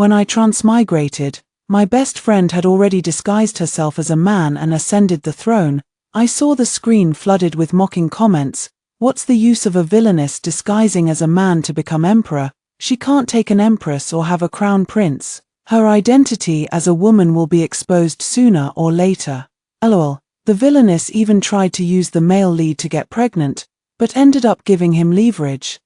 When I transmigrated, my best friend had already disguised herself as a man and ascended the throne. I saw the screen flooded with mocking comments. What's the use of a villainess disguising as a man to become emperor? She can't take an empress or have a crown prince. Her identity as a woman will be exposed sooner or later. LOL. The villainess even tried to use the male lead to get pregnant, but ended up giving him leverage.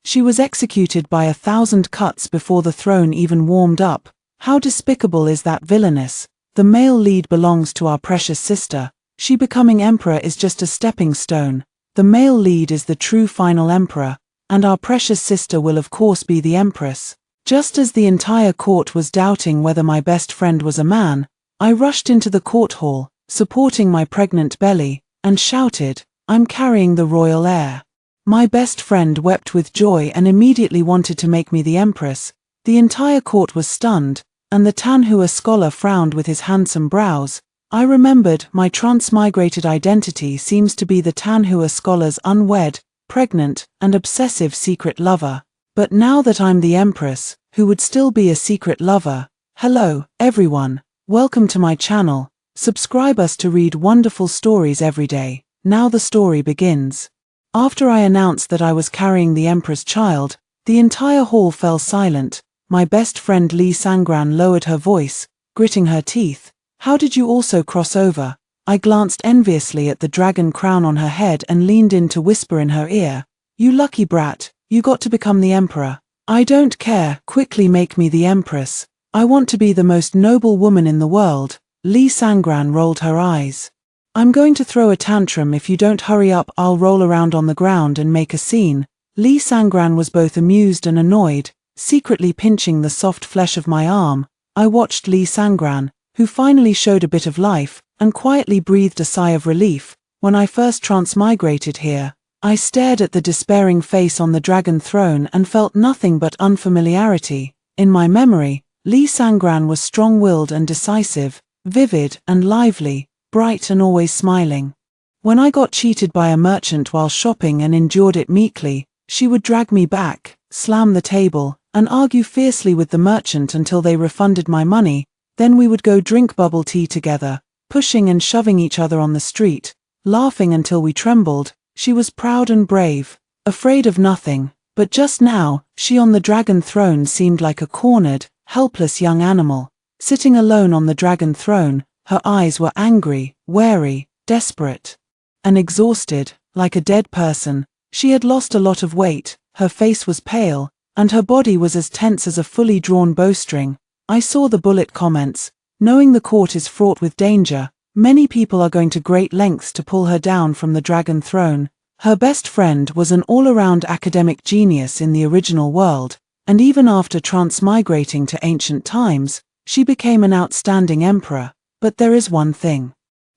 She was executed by 1,000 cuts before the throne even warmed up. How despicable is that villainess? The male lead belongs to our precious sister. She becoming emperor is just a stepping stone. The male lead is the true final emperor, and our precious sister will of course be the empress. Just as the entire court was doubting whether my best friend was a man, I rushed into the court hall, supporting my pregnant belly, and shouted, "I'm carrying the royal heir." My best friend wept with joy and immediately wanted to make me the empress. The entire court was stunned, and the Tanhua scholar frowned with his handsome brows. I remembered my transmigrated identity seems to be the Tanhua scholar's unwed, pregnant, and obsessive secret lover. But now that I'm the empress, who would still be a secret lover? Hello, everyone. Welcome to my channel. Subscribe us to read wonderful stories every day. Now the story begins. After I announced that I was carrying the emperor's child, the entire hall fell silent. My best friend Lee Sangran lowered her voice, gritting her teeth. How did you also cross over? I glanced enviously at the dragon crown on her head and leaned in to whisper in her ear. You lucky brat, you got to become the emperor. I don't care, quickly make me the empress. I want to be the most noble woman in the world. Lee Sangran rolled her eyes. I'm going to throw a tantrum if you don't hurry up. I'll roll around on the ground and make a scene. Lee Sangran was both amused and annoyed, secretly pinching the soft flesh of my arm. I watched Lee Sangran, who finally showed a bit of life, and quietly breathed a sigh of relief. When I first transmigrated here, I stared at the despairing face on the dragon throne and felt nothing but unfamiliarity. In my memory, Lee Sangran was strong-willed and decisive, vivid and lively, bright and always smiling. When I got cheated by a merchant while shopping and endured it meekly, she would drag me back, slam the table, and argue fiercely with the merchant until they refunded my money. Then we would go drink bubble tea together, pushing and shoving each other on the street, laughing until we trembled. She was proud and brave, afraid of nothing, but just now, she on the dragon throne seemed like a cornered, helpless young animal. Sitting alone on the dragon throne, her eyes were angry, wary, desperate, and exhausted, like a dead person. She had lost a lot of weight, her face was pale, and her body was as tense as a fully drawn bowstring. I saw the bullet comments. Knowing the court is fraught with danger, many people are going to great lengths to pull her down from the dragon throne. Her best friend was an all-around academic genius in the original world, and even after transmigrating to ancient times, she became an outstanding emperor. But there is one thing.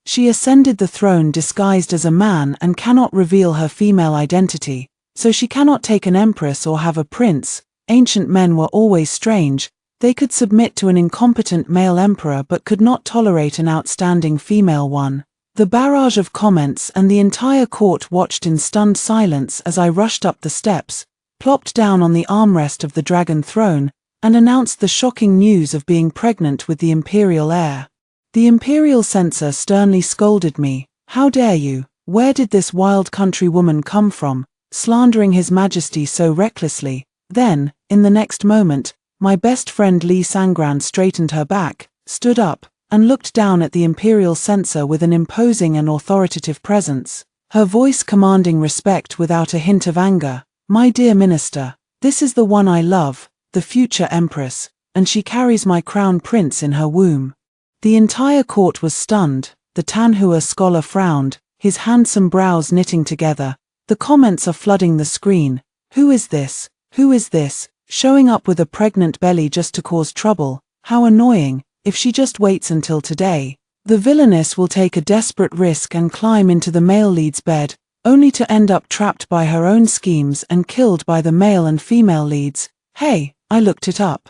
She ascended the throne disguised as a man and cannot reveal her female identity, so she cannot take an empress or have a prince. Ancient men were always strange. They could submit to an incompetent male emperor but could not tolerate an outstanding female one. The barrage of comments and the entire court watched in stunned silence as I rushed up the steps, plopped down on the armrest of the dragon throne, and announced the shocking news of being pregnant with the imperial heir. The imperial censor sternly scolded me. How dare you? Where did this wild country woman come from, slandering his majesty so recklessly? Then, in the next moment, my best friend Lee Sangran straightened her back, stood up, and looked down at the imperial censor with an imposing and authoritative presence, her voice commanding respect without a hint of anger. My dear minister, this is the one I love, the future empress, and she carries my crown prince in her womb. The entire court was stunned. The Tanhua scholar frowned, his handsome brows knitting together. The comments are flooding the screen. Who is this? Who is this? Showing up with a pregnant belly just to cause trouble. How annoying. If she just waits until today, the villainess will take a desperate risk and climb into the male lead's bed, only to end up trapped by her own schemes and killed by the male and female leads. Hey, I looked it up.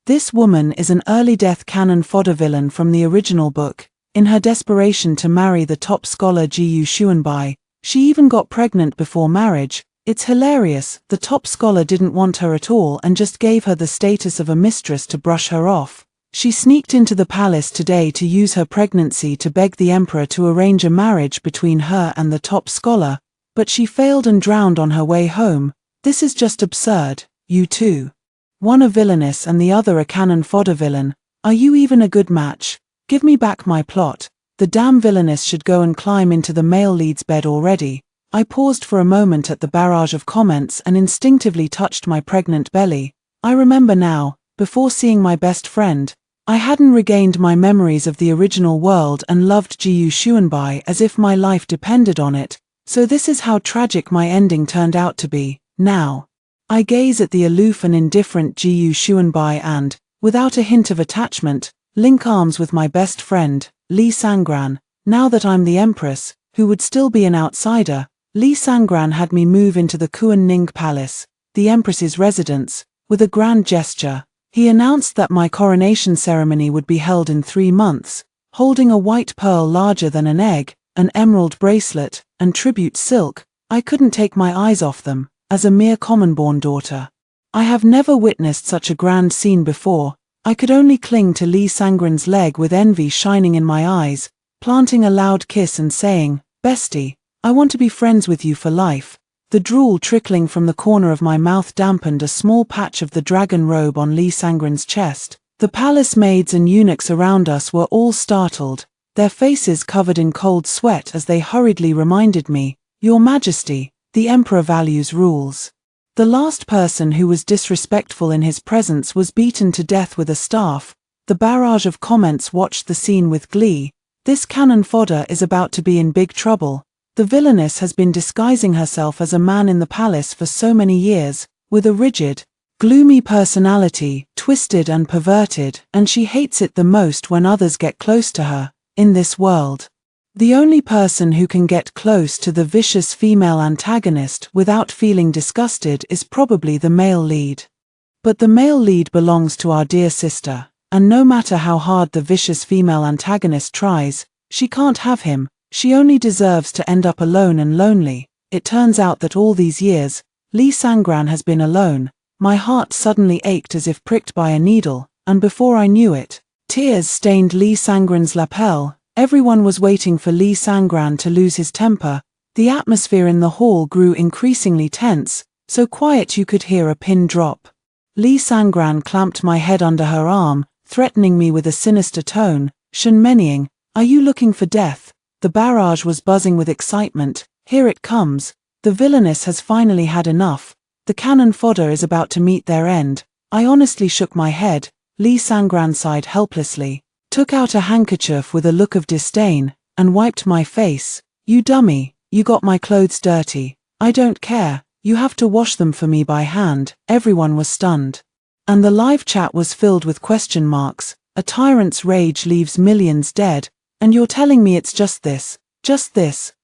This woman is an early death cannon fodder villain from the original book. In her desperation to marry the top scholar Jiyu Xuanbai, she even got pregnant before marriage. It's hilarious, the top scholar didn't want her at all and just gave her the status of a mistress to brush her off. She sneaked into the palace today to use her pregnancy to beg the emperor to arrange a marriage between her and the top scholar, but she failed and drowned on her way home. This is just absurd, you two. One a villainess and the other a cannon fodder villain. Are you even a good match? Give me back my plot. The damn villainess should go and climb into the male lead's bed already. I paused for a moment at the barrage of comments and instinctively touched my pregnant belly. I remember now, before seeing my best friend, I hadn't regained my memories of the original world and loved Jiyu Xuanbai as if my life depended on it, so this is how tragic my ending turned out to be. Now, I gaze at the aloof and indifferent Jiyu Xuanbai and, without a hint of attachment, link arms with my best friend, Li Sangran. Now that I'm the empress, who would still be an outsider, Li Sangran had me move into the Kuan Ning Palace, the empress's residence, with a grand gesture. He announced that my coronation ceremony would be held in 3 months, holding a white pearl larger than an egg, an emerald bracelet, and tribute silk. I couldn't take my eyes off them, as a mere common-born daughter. I have never witnessed such a grand scene before. I could only cling to Li Sangran's leg with envy shining in my eyes, planting a loud kiss and saying, "Bestie, I want to be friends with you for life." The drool trickling from the corner of my mouth dampened a small patch of the dragon robe on Li Sangran's chest. The palace maids and eunuchs around us were all startled, their faces covered in cold sweat as they hurriedly reminded me, "Your Majesty, the Emperor values rules." The last person who was disrespectful in his presence was beaten to death with a staff. The barrage of comments watched the scene with glee. This cannon fodder is about to be in big trouble. The villainess has been disguising herself as a man in the palace for so many years, with a rigid, gloomy personality, twisted and perverted, and she hates it the most when others get close to her. In this world, the only person who can get close to the vicious female antagonist without feeling disgusted is probably the male lead. But the male lead belongs to our dear sister, and no matter how hard the vicious female antagonist tries, she can't have him. She only deserves to end up alone and lonely. It turns out that all these years, Li Sangran has been alone. My heart suddenly ached as if pricked by a needle, and before I knew it, tears stained Li Sangran's lapel. Everyone was waiting for Li Sangran to lose his temper. The atmosphere in the hall grew increasingly tense, so quiet you could hear a pin drop. Li Sangran clamped my head under her arm, threatening me with a sinister tone. "Shen Menying, are you looking for death?" The barrage was buzzing with excitement. Here it comes. The villainess has finally had enough. The cannon fodder is about to meet their end. I honestly shook my head. Li Sangran sighed helplessly, took out a handkerchief with a look of disdain, and wiped my face. "You dummy, you got my clothes dirty. I don't care, you have to wash them for me by hand." Everyone was stunned. And the live chat was filled with question marks. A tyrant's rage leaves millions dead. And you're telling me it's just this?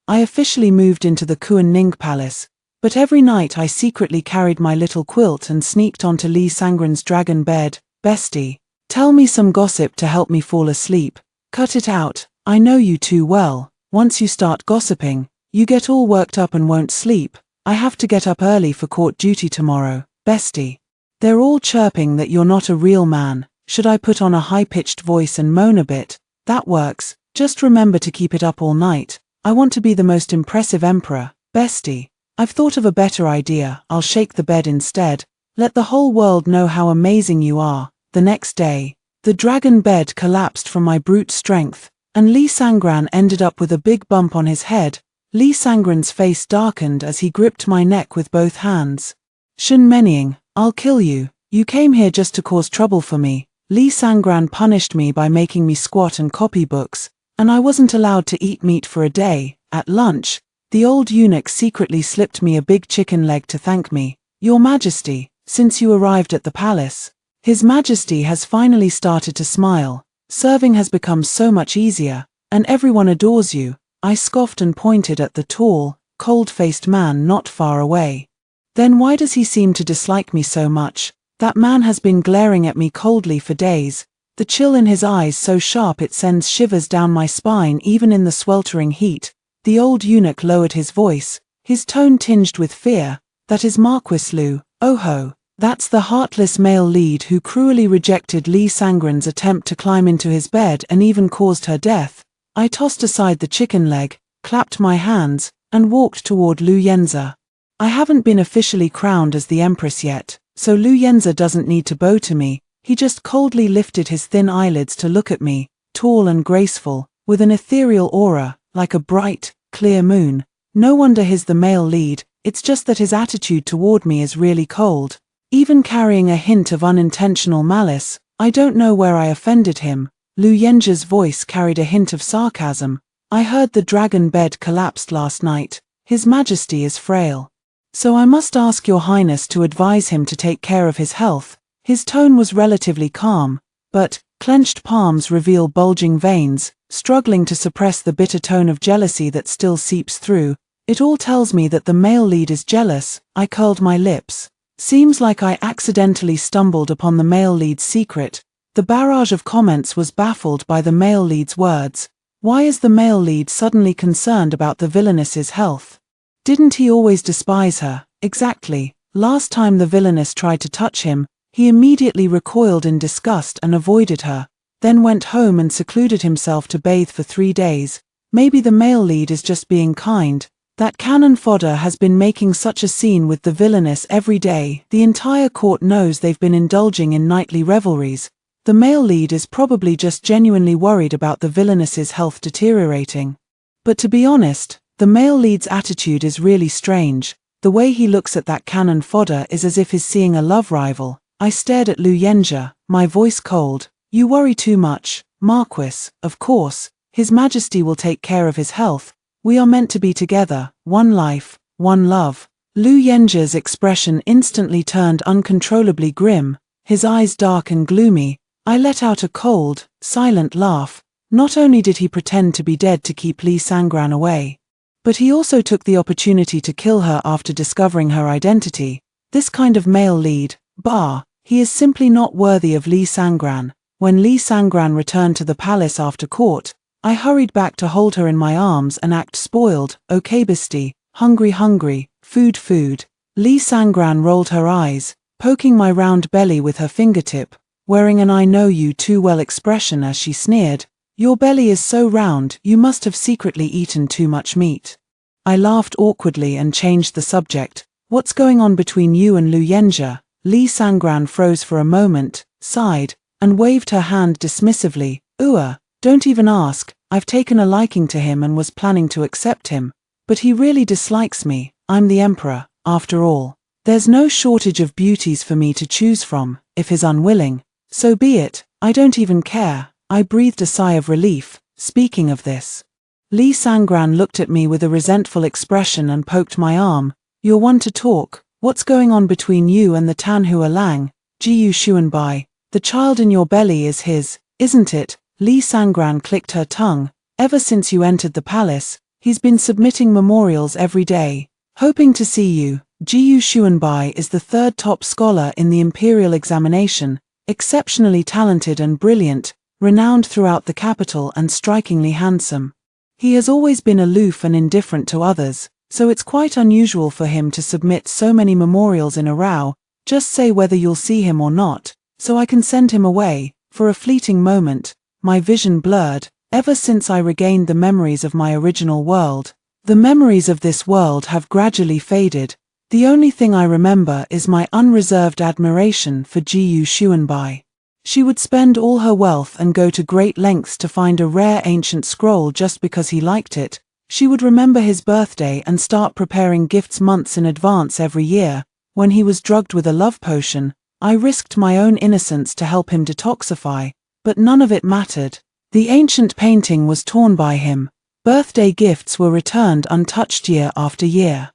I officially moved into the Kuan Ning Palace, but every night I secretly carried my little quilt and sneaked onto Li Sangran's dragon bed. "Bestie, tell me some gossip to help me fall asleep." "Cut it out, I know you too well. Once you start gossiping, you get all worked up and won't sleep. I have to get up early for court duty tomorrow." "Bestie, they're all chirping that you're not a real man." Should I put on a high-pitched voice and moan a bit? That works. Just remember to keep it up all night. I want to be the most impressive emperor. "Bestie, I've thought of a better idea. I'll shake the bed instead. Let the whole world know how amazing you are." The next day, the dragon bed collapsed from my brute strength, and Li Sangran ended up with a big bump on his head. Li Sangran's face darkened as he gripped my neck with both hands. "Shen Menying, I'll kill you. You came here just to cause trouble for me." Li Sangran punished me by making me squat and copy books, and I wasn't allowed to eat meat for a day. At lunch, the old eunuch secretly slipped me a big chicken leg to thank me. "Your Majesty, since you arrived at the palace." His Majesty has finally started to smile. "Serving has become so much easier, and everyone adores you." I scoffed and pointed at the tall, cold-faced man not far away. "Then why does he seem to dislike me so much? That man has been glaring at me coldly for days, the chill in his eyes so sharp it sends shivers down my spine even in the sweltering heat." The old eunuch lowered his voice, his tone tinged with fear. that is Marquis Lu. Oh ho, that's the heartless male lead who cruelly rejected Lee Sangren's attempt to climb into his bed and even caused her death. I tossed aside the chicken leg, clapped my hands, and walked toward Lu Yenza. I haven't been officially crowned as the empress yet, so Lu Yenza doesn't need to bow to me. He just coldly lifted his thin eyelids to look at me, tall and graceful, with an ethereal aura, like a bright, clear moon. No wonder he's the male lead, it's just that his attitude toward me is really cold. Even carrying a hint of unintentional malice. I don't know where I offended him. Lu Yenza's voice carried a hint of sarcasm. I heard the dragon bed collapsed last night. His Majesty is frail. So I must ask your highness to advise him to take care of his health. His tone was relatively calm, but clenched palms reveal bulging veins, struggling to suppress the bitter tone of jealousy that still seeps through. It all tells me that the male lead is jealous. I curled my lips. Seems like I accidentally stumbled upon the male lead's secret. The barrage of comments was baffled by the male lead's words. Why is the male lead suddenly concerned about the villainess's health? Didn't he always despise her? Exactly. Last time the villainess tried to touch him, he immediately recoiled in disgust and avoided her, then went home and secluded himself to bathe for 3 days. Maybe the male lead is just being kind. That cannon fodder has been making such a scene with the villainess every day. The entire court knows they've been indulging in nightly revelries. The male lead is probably just genuinely worried about the villainess's health deteriorating. But to be honest, the male lead's attitude is really strange. The way he looks at that cannon fodder is as if he's seeing a love rival. I stared at Lu Yenza, my voice cold. You worry too much, Marquis. Of course, His Majesty will take care of his health. We are meant to be together, one life, one love. Lu Yenza's expression instantly turned uncontrollably grim, his eyes dark and gloomy. I let out a cold, silent laugh. Not only did he pretend to be dead to keep Lee Sangren away, but he also took the opportunity to kill her after discovering her identity. This kind of male lead, he is simply not worthy of Lee Sangren. When Lee Sangren returned to the palace after court, I hurried back to hold her in my arms and act spoiled. Okay Bestie, hungry, food. Lee Sangren rolled her eyes, poking my round belly with her fingertip, wearing an I know you too well expression as she sneered. Your belly is so round, you must have secretly eaten too much meat. I laughed awkwardly and changed the subject. What's going on between you and Lu Yenza? Lee Sangren froze for a moment, sighed, and waved her hand dismissively. Don't even ask. I've taken a liking to him and was planning to accept him. But he really dislikes me. I'm the emperor, after all. There's no shortage of beauties for me to choose from. If he's unwilling, so be it. I don't even care. I breathed a sigh of relief. Speaking of this, Lee Sangren looked at me with a resentful expression and poked my arm. You're one to talk. What's going on between you and the Tanhua Lang? Jiyu Xuanbai, the child in your belly is his, isn't it? Lee Sangren clicked her tongue. Ever since you entered the palace, he's been submitting memorials every day, hoping to see you. Jiyu Xuanbai is the 3rd top scholar in the imperial examination, exceptionally talented and brilliant, renowned throughout the capital and strikingly handsome. He has always been aloof and indifferent to others, so it's quite unusual for him to submit so many memorials in a row. Just say whether you'll see him or not, so I can send him away. For a fleeting moment, my vision blurred. Ever since I regained the memories of my original world, the memories of this world have gradually faded. The only thing I remember is my unreserved admiration for Jiyu Xuanbai. She would spend all her wealth and go to great lengths to find a rare ancient scroll just because he liked it. She would remember his birthday and start preparing gifts months in advance every year. When he was drugged with a love potion, I risked my own innocence to help him detoxify, but none of it mattered. The ancient painting was torn by him. Birthday gifts were returned untouched year after year.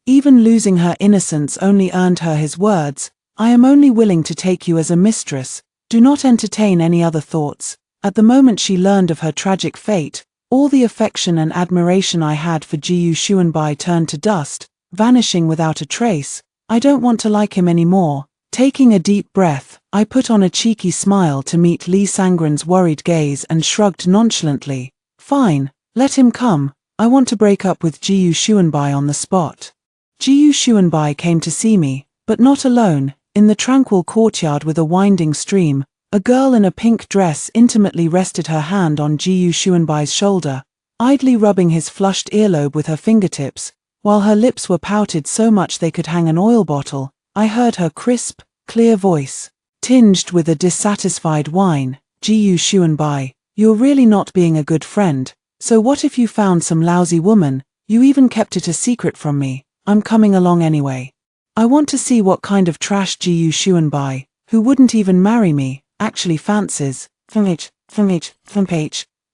Even losing her innocence only earned her his words, I am only willing to take you as a mistress. Do not entertain any other thoughts. At the moment she learned of her tragic fate, all the affection and admiration I had for Jiyu Xuanbai turned to dust, vanishing without a trace. I don't want to like him anymore. Taking a deep breath, I put on a cheeky smile to meet Lee Sangren's worried gaze and shrugged nonchalantly. Fine, let him come. I want to break up with Jiyu Xuanbai on the spot. Jiyu Xuanbai came to see me, but not alone. In the tranquil courtyard with a winding stream, a girl in a pink dress intimately rested her hand on Jiyu Xuanbai's shoulder, idly rubbing his flushed earlobe with her fingertips, while her lips were pouted so much they could hang an oil bottle. I heard her crisp, clear voice, tinged with a dissatisfied whine. Jiyu Xuanbai, you're really not being a good friend. So what if you found some lousy woman? You even kept it a secret from me. I'm coming along anyway. I want to see what kind of trash Jiyu Xuanbai, who wouldn't even marry me, actually fancies.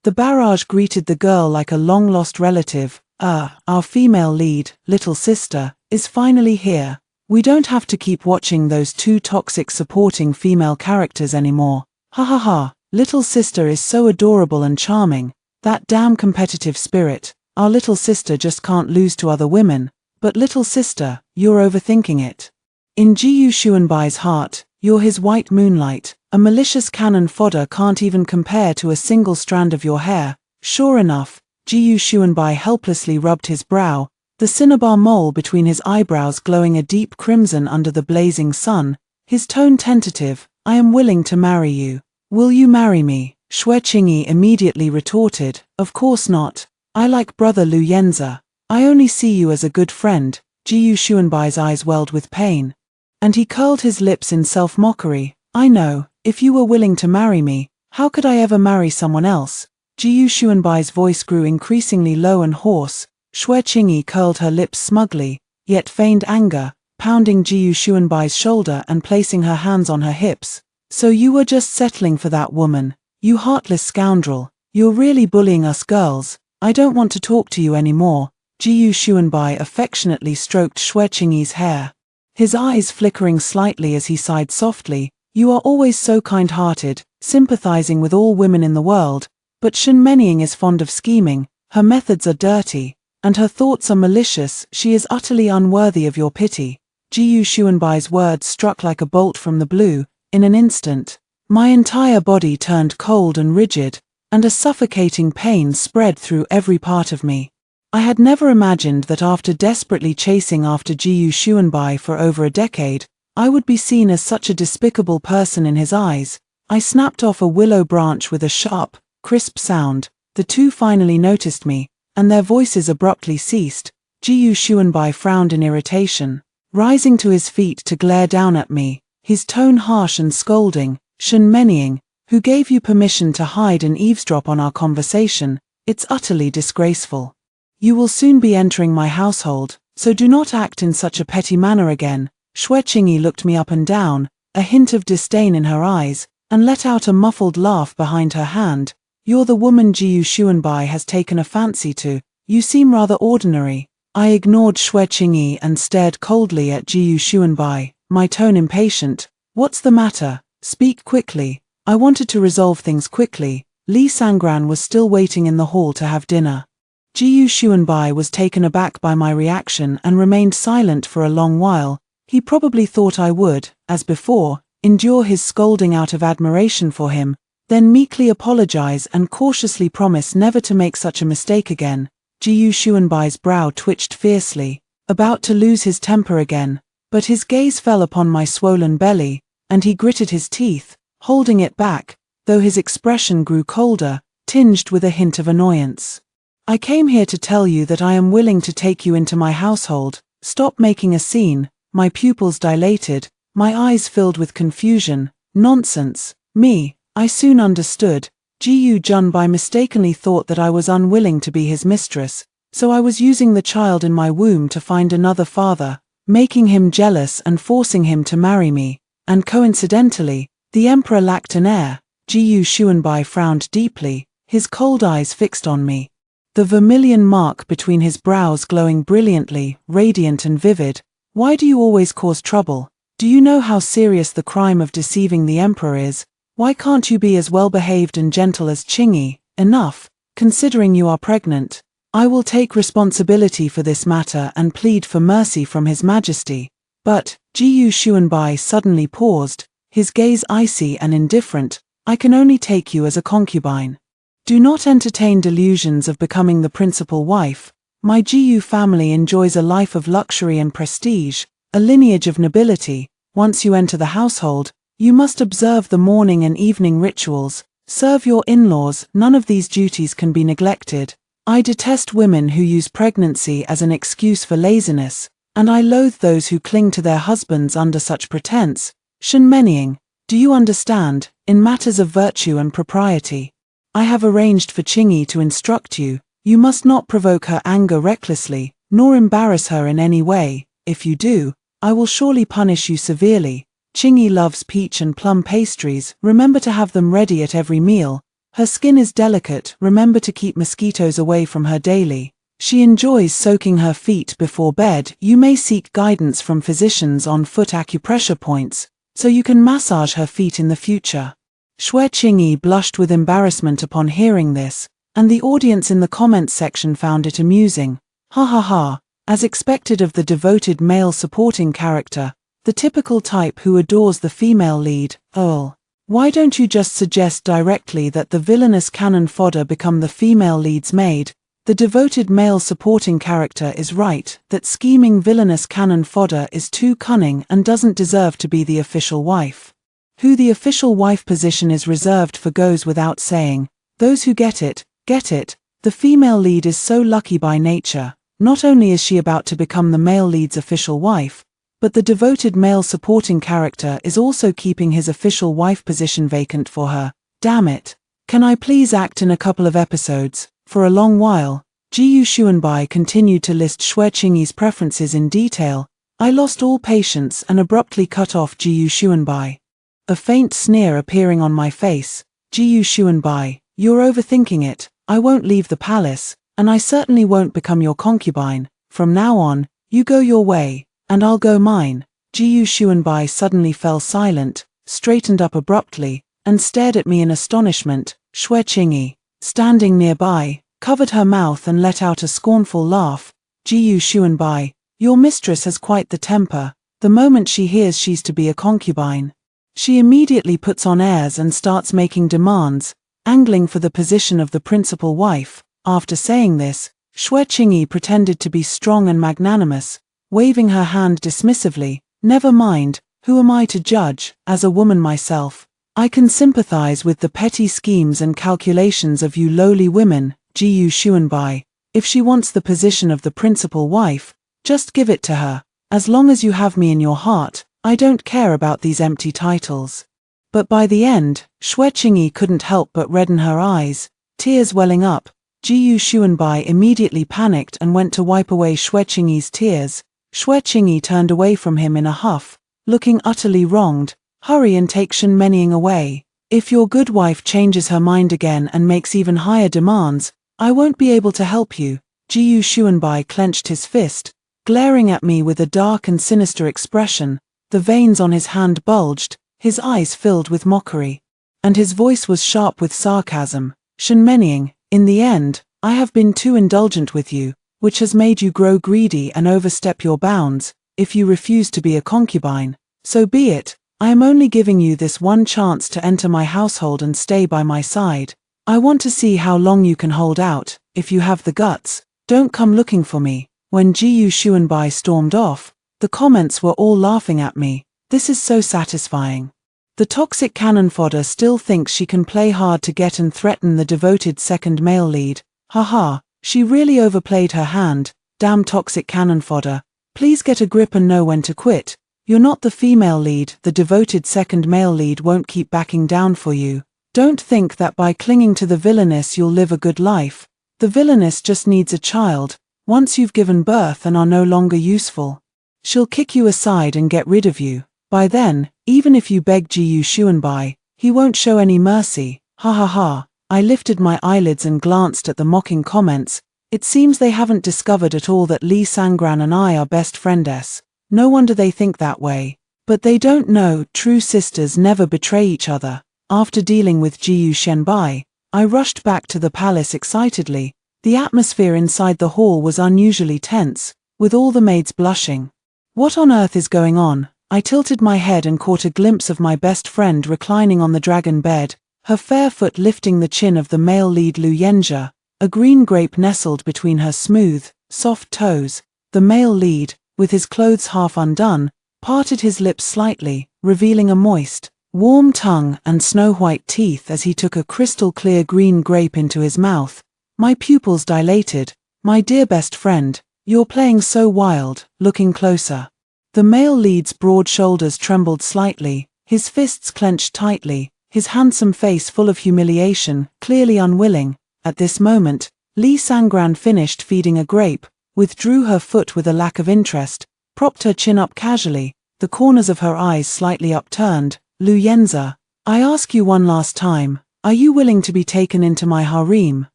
The barrage greeted the girl like a long-lost relative. Our female lead, little sister, is finally here. We don't have to keep watching those two toxic supporting female characters anymore. Ha ha ha, little sister is so adorable and charming. That damn competitive spirit. Our little sister just can't lose to other women. But little sister, you're overthinking it. In Jiyu Xuanbai's heart, you're his white moonlight. A malicious cannon fodder can't even compare to a single strand of your hair. Sure enough, Jiyu Xuanbai helplessly rubbed his brow, the cinnabar mole between his eyebrows glowing a deep crimson under the blazing sun, his tone tentative. I am willing to marry you. Will you marry me? Xue Qingyi immediately retorted, of course not. I like brother Lu Yenza. I only see you as a good friend. Jiyu Xuanbai's eyes welled with pain. And he curled his lips in self-mockery. I know, if you were willing to marry me, how could I ever marry someone else? Jiyu Xuanbai's voice grew increasingly low and hoarse. Xue Qingyi curled her lips smugly, yet feigned anger, pounding Jiyu Xuanbai's shoulder and placing her hands on her hips. So you were just settling for that woman, you heartless scoundrel. You're really bullying us girls. I don't want to talk to you anymore. Jiyu Xuanbai affectionately stroked Xue Qingyi's hair, his eyes flickering slightly as he sighed softly. You are always so kind-hearted, sympathizing with all women in the world, but Shen Menying is fond of scheming, her methods are dirty, and her thoughts are malicious. She is utterly unworthy of your pity. Jiyu Xuanbai's words struck like a bolt from the blue. In an instant, my entire body turned cold and rigid, and a suffocating pain spread through every part of me. I had never imagined that after desperately chasing after Jiyu Xuanbai for over a decade, I would be seen as such a despicable person in his eyes. I snapped off a willow branch with a sharp, crisp sound. The two finally noticed me, and their voices abruptly ceased. Jiyu Xuanbai frowned in irritation, rising to his feet to glare down at me, his tone harsh and scolding. Shen Menying, who gave you permission to hide and eavesdrop on our conversation? It's utterly disgraceful. You will soon be entering my household, so do not act in such a petty manner again. Xue Qingyi looked me up and down, a hint of disdain in her eyes, and let out a muffled laugh behind her hand. You're the woman Jiyu Xuanbai has taken a fancy to. You seem rather ordinary. I ignored Xue Qingyi and stared coldly at Jiyu Xuanbai, my tone impatient. What's the matter? Speak quickly. I wanted to resolve things quickly. Li Sangran was still waiting in the hall to have dinner. Jiyu Xuanbai was taken aback by my reaction and remained silent for a long while. He probably thought I would, as before, endure his scolding out of admiration for him, then meekly apologize and cautiously promise never to make such a mistake again. Jiyu Xuanbai's brow twitched fiercely, about to lose his temper again, but his gaze fell upon my swollen belly, and he gritted his teeth, holding it back, though his expression grew colder, tinged with a hint of annoyance. I came here to tell you that I am willing to take you into my household. Stop making a scene. My pupils dilated, my eyes filled with confusion. Nonsense. Me. I soon understood. Jiyu Junbai mistakenly thought that I was unwilling to be his mistress, so I was using the child in my womb to find another father, making him jealous and forcing him to marry me. And coincidentally, the emperor lacked an heir. Jiyu Xuanbai frowned deeply, his cold eyes fixed on me, the vermilion mark between his brows glowing brilliantly, radiant and vivid. Why do you always cause trouble? Do you know how serious the crime of deceiving the emperor is? Why can't you be as well behaved and gentle as Qingyi? Enough, considering you are pregnant. I will take responsibility for this matter and plead for mercy from His Majesty. But, Jiyu Xuanbai suddenly paused, his gaze icy and indifferent. I can only take you as a concubine. Do not entertain delusions of becoming the principal wife. My GU family enjoys a life of luxury and prestige, a lineage of nobility. Once you enter the household, you must observe the morning and evening rituals, serve your in-laws. None of these duties can be neglected. I detest women who use pregnancy as an excuse for laziness, and I loathe those who cling to their husbands under such pretense. Shenmening, do you understand, in matters of virtue and propriety? I have arranged for Chingy to instruct you. You must not provoke her anger recklessly, nor embarrass her in any way. If you do, I will surely punish you severely. Chingy loves peach and plum pastries. Remember to have them ready at every meal. Her skin is delicate. Remember to keep mosquitoes away from her daily. She enjoys soaking her feet before bed. You may seek guidance from physicians on foot acupressure points, so you can massage her feet in the future. Shue Chingy blushed with embarrassment upon hearing this, and the audience in the comments section found it amusing. Ha ha ha, as expected of the devoted male supporting character, the typical type who adores the female lead. Oh, why don't you just suggest directly that the villainous cannon fodder become the female lead's maid? The devoted male supporting character is right, that scheming villainous cannon fodder is too cunning and doesn't deserve to be the official wife. Who the official wife position is reserved for goes without saying. Those who get it, get it. The female lead is so lucky by nature. Not only is she about to become the male lead's official wife, but the devoted male supporting character is also keeping his official wife position vacant for her. Damn it. Can I please act in a couple of episodes? For a long while, Jiyu Xuanbai continued to list Shue Chingy's preferences in detail. I lost all patience and abruptly cut off Jiyu Xuanbai. A faint sneer appearing on my face. Jiyu Xuanbai, you're overthinking it. I won't leave the palace, and I certainly won't become your concubine. From now on, you go your way, and I'll go mine. Jiyu Xuanbai suddenly fell silent, straightened up abruptly, and stared at me in astonishment. Shue Chingy, standing nearby, covered her mouth and let out a scornful laugh. Jiyu Xuanbai, your mistress has quite the temper. The moment she hears she's to be a concubine, she immediately puts on airs and starts making demands, angling for the position of the principal wife. After saying this, Shue Chingy pretended to be strong and magnanimous, waving her hand dismissively. Never mind, who am I to judge? As a woman myself, I can sympathize with the petty schemes and calculations of you lowly women. Jiyu Xuanbai, if she wants the position of the principal wife, just give it to her. As long as you have me in your heart, I don't care about these empty titles. But by the end, Shue Chingy couldn't help but redden her eyes, tears welling up. Jiyu Xuanbai immediately panicked and went to wipe away Shue Chingy's tears. Shue Chingy turned away from him in a huff, looking utterly wronged. Hurry and take Shenmening away. If your good wife changes her mind again and makes even higher demands, I won't be able to help you. Jiyu Xuanbai clenched his fist, glaring at me with a dark and sinister expression. The veins on his hand bulged, his eyes filled with mockery, and his voice was sharp with sarcasm. Shenmening, in the end, I have been too indulgent with you, which has made you grow greedy and overstep your bounds. If you refuse to be a concubine, so be it. I am only giving you this one chance to enter my household and stay by my side. I want to see how long you can hold out. If you have the guts, don't come looking for me. When Jiyu Xuanbai stormed off, the comments were all laughing at me. This is so satisfying. The toxic cannon fodder still thinks she can play hard to get and threaten the devoted second male lead. Haha, she really overplayed her hand. Damn toxic cannon fodder. Please get a grip and know when to quit. You're not the female lead. The devoted second male lead won't keep backing down for you. Don't think that by clinging to the villainess you'll live a good life. The villainess just needs a child. Once you've given birth and are no longer useful, she'll kick you aside and get rid of you. By then, even if you beg Jiyu Xuanbai, he won't show any mercy. Ha ha ha. I lifted my eyelids and glanced at the mocking comments. It seems they haven't discovered at all that Li Sangran and I are best friendes. No wonder they think that way. But they don't know, true sisters never betray each other. After dealing with Jiyu Xuanbai, I rushed back to the palace excitedly. The atmosphere inside the hall was unusually tense, with all the maids blushing. What on earth is going on? I tilted my head and caught a glimpse of my best friend reclining on the dragon bed, her fair foot lifting the chin of the male lead Lu Yenjia. A green grape nestled between her smooth, soft toes. The male lead, with his clothes half undone, parted his lips slightly, revealing a moist, warm tongue and snow-white teeth as he took a crystal-clear green grape into his mouth. My pupils dilated. My dear best friend, you're playing so wild. Looking closer. The male lead's broad shoulders trembled slightly, his fists clenched tightly, his handsome face full of humiliation, clearly unwilling. At this moment, Lee Sangran finished feeding a grape, withdrew her foot with a lack of interest, propped her chin up casually, the corners of her eyes slightly upturned. Lu Yenza, I ask you one last time, are you willing to be taken into my harem?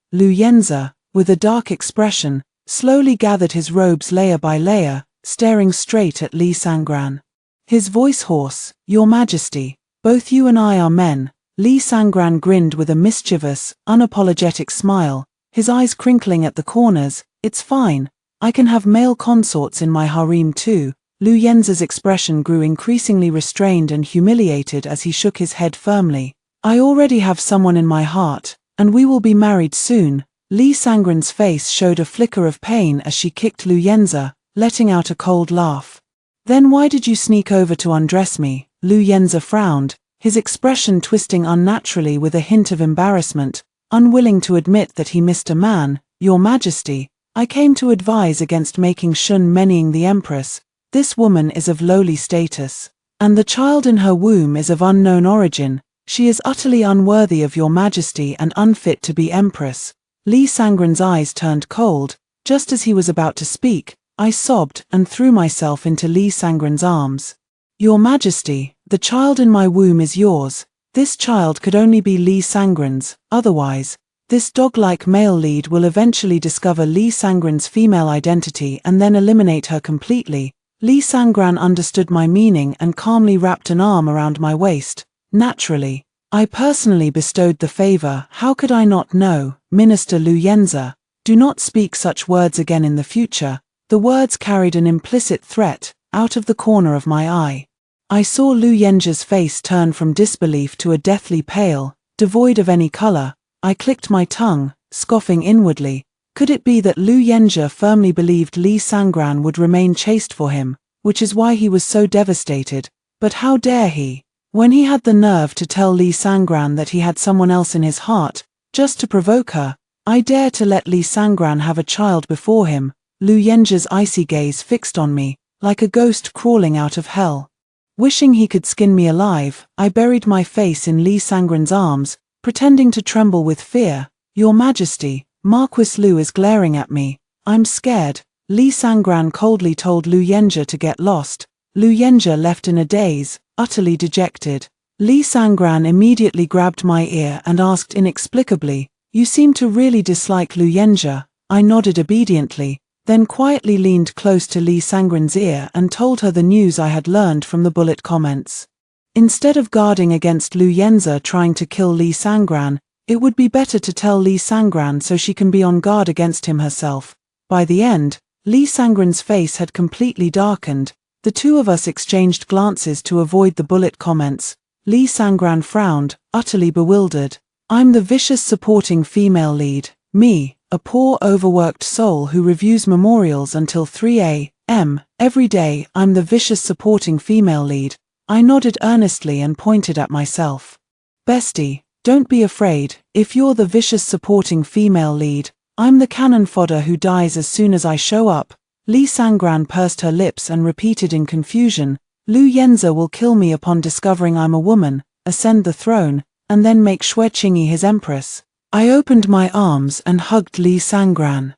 Lu Yenza, with a dark expression, slowly gathered his robes layer by layer, staring straight at Lee Sangran. His voice hoarse, Your Majesty, both you and I are men. Lee Sangran grinned with a mischievous, unapologetic smile, his eyes crinkling at the corners. It's fine, I can have male consorts in my harem too. Lu Yenza's expression grew increasingly restrained and humiliated as he shook his head firmly. I already have someone in my heart, and we will be married soon. Lee Sangran's face showed a flicker of pain as she kicked Lu Yenza, letting out a cold laugh. Then why did you sneak over to undress me? Lu Yenza frowned, his expression twisting unnaturally with a hint of embarrassment, unwilling to admit that he missed a man. Your Majesty, I came to advise against making Shun Menning the Empress. This woman is of lowly status, and the child in her womb is of unknown origin. She is utterly unworthy of your Majesty and unfit to be Empress. Lee Sangran's eyes turned cold. Just as he was about to speak, I sobbed and threw myself into Lee Sangran's arms. Your Majesty, the child in my womb is yours. This child could only be Lee Sangran's, otherwise, this dog-like male lead will eventually discover Lee Sangran's female identity and then eliminate her completely. Lee Sangran understood my meaning and calmly wrapped an arm around my waist. Naturally, I personally bestowed the favor. How could I not know? Minister Lu Yenza, do not speak such words again in the future. The words carried an implicit threat. Out of the corner of my eye, I saw Lu Yenza's face turn from disbelief to a deathly pale, devoid of any color. I clicked my tongue, scoffing inwardly. Could it be that Lu Yenza firmly believed Lee Sangran would remain chaste for him, which is why he was so devastated? But how dare he? When he had the nerve to tell Lee Sangran that he had someone else in his heart, just to provoke her. I dare to let Lee Sangran have a child before him. Lu Yenza's icy gaze fixed on me, like a ghost crawling out of hell. Wishing he could skin me alive, I buried my face in Lee Sangran's arms, pretending to tremble with fear. Your Majesty, Marquis Lu is glaring at me. I'm scared. Lee Sangran coldly told Lu Yenza to get lost. Lu Yenza left in a daze, utterly dejected. Lee Sangran immediately grabbed my ear and asked inexplicably, You seem to really dislike Lu Yenza. I nodded obediently, then quietly leaned close to Lee Sangran's ear and told her the news I had learned from the bullet comments. Instead of guarding against Lu Yenza trying to kill Lee Sangran, it would be better to tell Lee Sangran so she can be on guard against him herself. By the end, Lee Sangran's face had completely darkened. The two of us exchanged glances to avoid the bullet comments. Lee Sangran frowned, utterly bewildered. I'm the vicious supporting female lead. Me, a poor overworked soul who reviews memorials until 3 a.m. every day. I'm the vicious supporting female lead. I nodded earnestly and pointed at myself. Bestie, don't be afraid. If you're the vicious supporting female lead, I'm the cannon fodder who dies as soon as I show up. Lee Sangran pursed her lips and repeated in confusion, Lu Yenza will kill me upon discovering I'm a woman, ascend the throne, and then make Xue Qingyi his empress. I opened my arms and hugged Lee Sangran.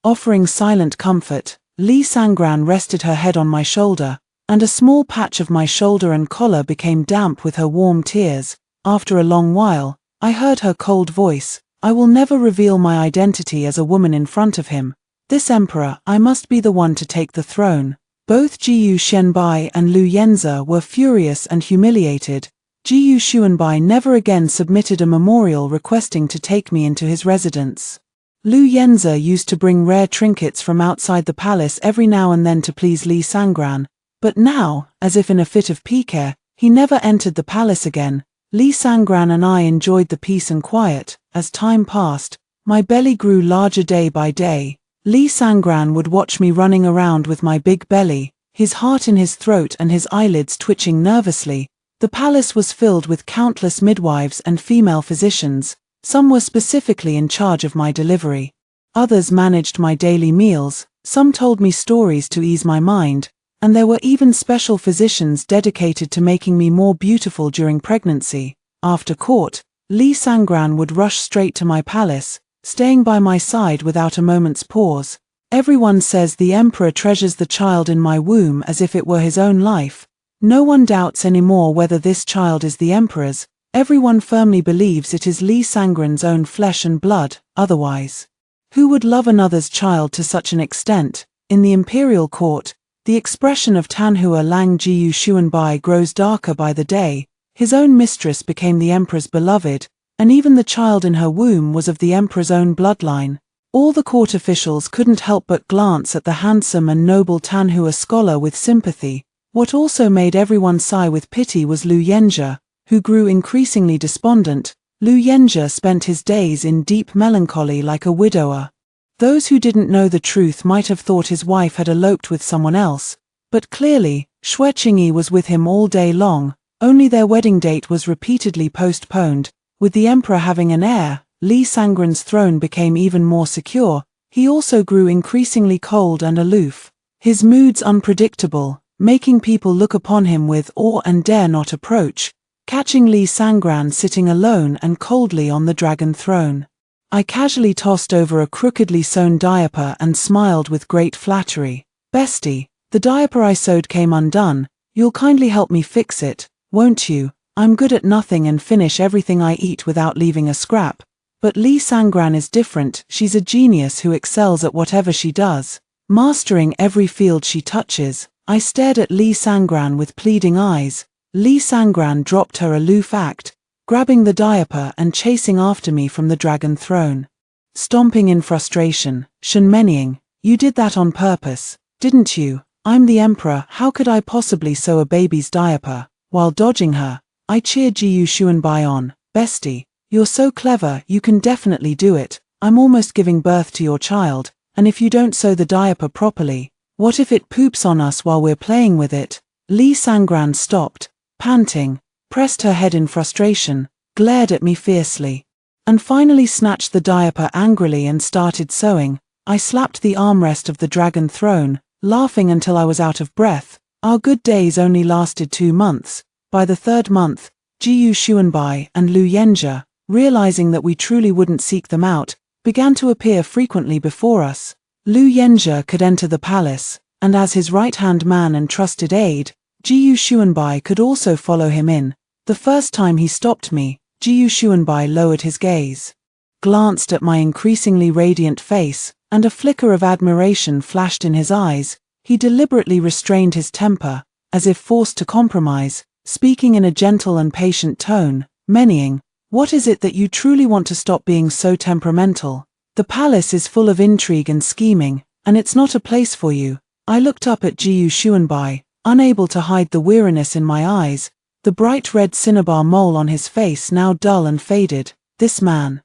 Offering silent comfort, Lee Sangran rested her head on my shoulder, and a small patch of my shoulder and collar became damp with her warm tears. After a long while, I heard her cold voice, I will never reveal my identity as a woman in front of him. This emperor, I must be the one to take the throne. Both Jiyu Xianbai and Lu Yenza were furious and humiliated. Jiyu Xuanbai never again submitted a memorial requesting to take me into his residence. Lu Yenza used to bring rare trinkets from outside the palace every now and then to please Lee Sangran, but now, as if in a fit of pique, he never entered the palace again. Lee Sangran and I enjoyed the peace and quiet. As time passed, my belly grew larger day by day. Li Sangran would watch me running around with my big belly, his heart in his throat and his eyelids twitching nervously. The palace was filled with countless midwives and female physicians. Some were specifically in charge of my delivery. Others managed my daily meals, some told me stories to ease my mind, and there were even special physicians dedicated to making me more beautiful during pregnancy. After court, Li Sangran would rush straight to my palace, staying by my side without a moment's pause. Everyone says the emperor treasures the child in my womb as if it were his own life. No one doubts anymore whether this child is the emperor's. Everyone firmly believes it is Li Sangran's own flesh and blood. Otherwise, who would love another's child to such an extent? In the imperial court, the expression of Tanhua Lang Jiu Xuanbai grows darker by the day. His own mistress became the emperor's beloved, and even the child in her womb was of the emperor's own bloodline. All the court officials couldn't help but glance at the handsome and noble Tanhua scholar with sympathy. What also made everyone sigh with pity was Lu Yenzhe, who grew increasingly despondent. Lu Yenzhe spent his days in deep melancholy like a widower. Those who didn't know the truth might have thought his wife had eloped with someone else, but clearly, Xue Qingyi was with him all day long, only their wedding date was repeatedly postponed. With the emperor having an heir, Li Sangran's throne became even more secure. He also grew increasingly cold and aloof, his moods unpredictable, making people look upon him with awe and dare not approach. Catching Li Sangran sitting alone and coldly on the dragon throne, I casually tossed over a crookedly sewn diaper and smiled with great flattery. Bestie, the diaper I sewed came undone. You'll kindly help me fix it, won't you? I'm good at nothing and finish everything I eat without leaving a scrap. But Li Sangran is different. She's a genius who excels at whatever she does, mastering every field she touches. I stared at Li Sangran with pleading eyes. Li Sangran dropped her aloof act, grabbing the diaper and chasing after me from the dragon throne. Stomping in frustration, Shenmenying, you did that on purpose, didn't you? I'm the emperor, how could I possibly sew a baby's diaper? While dodging her, I cheered Jiu Xuanbai on. Bestie, you're so clever, you can definitely do it. I'm almost giving birth to your child, and if you don't sew the diaper properly, what if it poops on us while we're playing with it? Li Sangran stopped, panting, pressed her head in frustration, glared at me fiercely, and finally snatched the diaper angrily and started sewing. I slapped the armrest of the dragon throne, laughing until I was out of breath. Our good days only lasted 2 months. By the 3rd month, Jiu Xuanbai and Lu Yenzhe, realizing that we truly wouldn't seek them out, began to appear frequently before us. Lu Yenzhe could enter the palace, and as his right-hand man and trusted aide, Jiu Xuanbai could also follow him in. The first time he stopped me, Jiu Xuanbai lowered his gaze, glanced at my increasingly radiant face, and a flicker of admiration flashed in his eyes. He deliberately restrained his temper, as if forced to compromise, speaking in a gentle and patient tone. Menying, what is it that you truly want to stop being so temperamental? The palace is full of intrigue and scheming, and it's not a place for you. I looked up at Jiu Xuanbai, unable to hide the weariness in my eyes, the bright red cinnabar mole on his face now dull and faded. This man,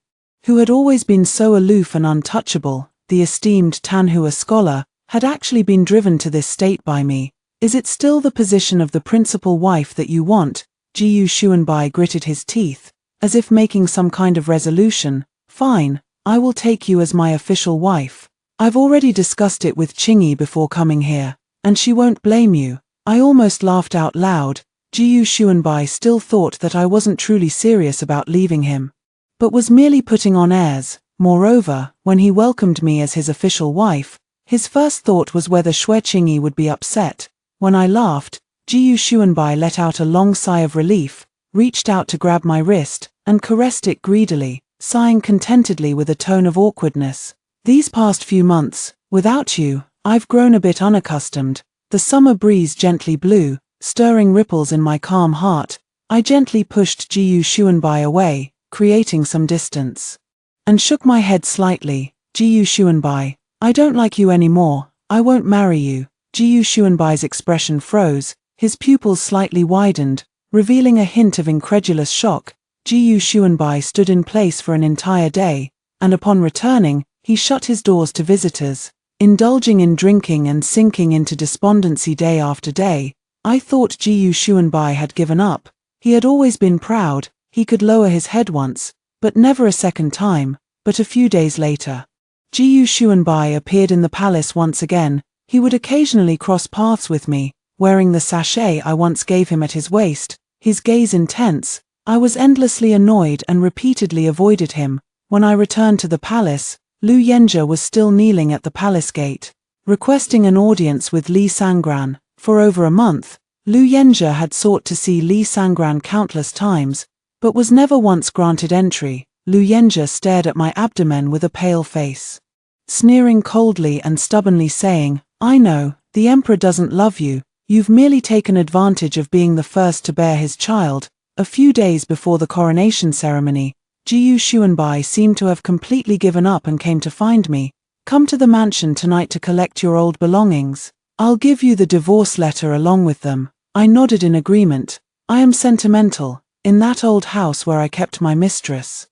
who had always been so aloof and untouchable, the esteemed Tanhua scholar, had actually been driven to this state by me. Is it still the position of the principal wife that you want? Jiu Xuanbai gritted his teeth, as if making some kind of resolution. Fine, I will take you as my official wife. I've already discussed it with Qingyi before coming here, and she won't blame you. I almost laughed out loud. Jiu Xuanbai still thought that I wasn't truly serious about leaving him, but was merely putting on airs. Moreover, when he welcomed me as his official wife, his first thought was whether Xue Qingyi would be upset. When I laughed, Jiu Xuanbai let out a long sigh of relief, reached out to grab my wrist, and caressed it greedily, sighing contentedly with a tone of awkwardness. These past few months, without you, I've grown a bit unaccustomed. The summer breeze gently blew, stirring ripples in my calm heart. I gently pushed Jiu Xuanbai away, creating some distance, and shook my head slightly. Jiu Xuanbai, I don't like you anymore. I won't marry you. Jiu Xuanbai's expression froze, his pupils slightly widened, revealing a hint of incredulous shock. Jiu Xuanbai stood in place for an entire day, and upon returning, he shut his doors to visitors, indulging in drinking and sinking into despondency day after day. I thought Jiyu Xuanbai had given up. He had always been proud, he could lower his head once, but never a second time. But a few days later, Jiyu Xuanbai appeared in the palace once again. He would occasionally cross paths with me, wearing the sachet I once gave him at his waist, his gaze intense. I was endlessly annoyed and repeatedly avoided him. When I returned to the palace, Lu Yenjie was still kneeling at the palace gate, requesting an audience with Li Sangran. For over a month, Lu Yenjie had sought to see Li Sangran countless times, but was never once granted entry. Lu Yenjie stared at my abdomen with a pale face, sneering coldly and stubbornly saying, "I know, the emperor doesn't love you, you've merely taken advantage of being the first to bear his child." A few days before the coronation ceremony, Jiyu Xuanbai seemed to have completely given up and came to find me. "Come to the mansion tonight to collect your old belongings. I'll give you the divorce letter along with them." I nodded in agreement. I am sentimental. In that old house where I kept my mistress,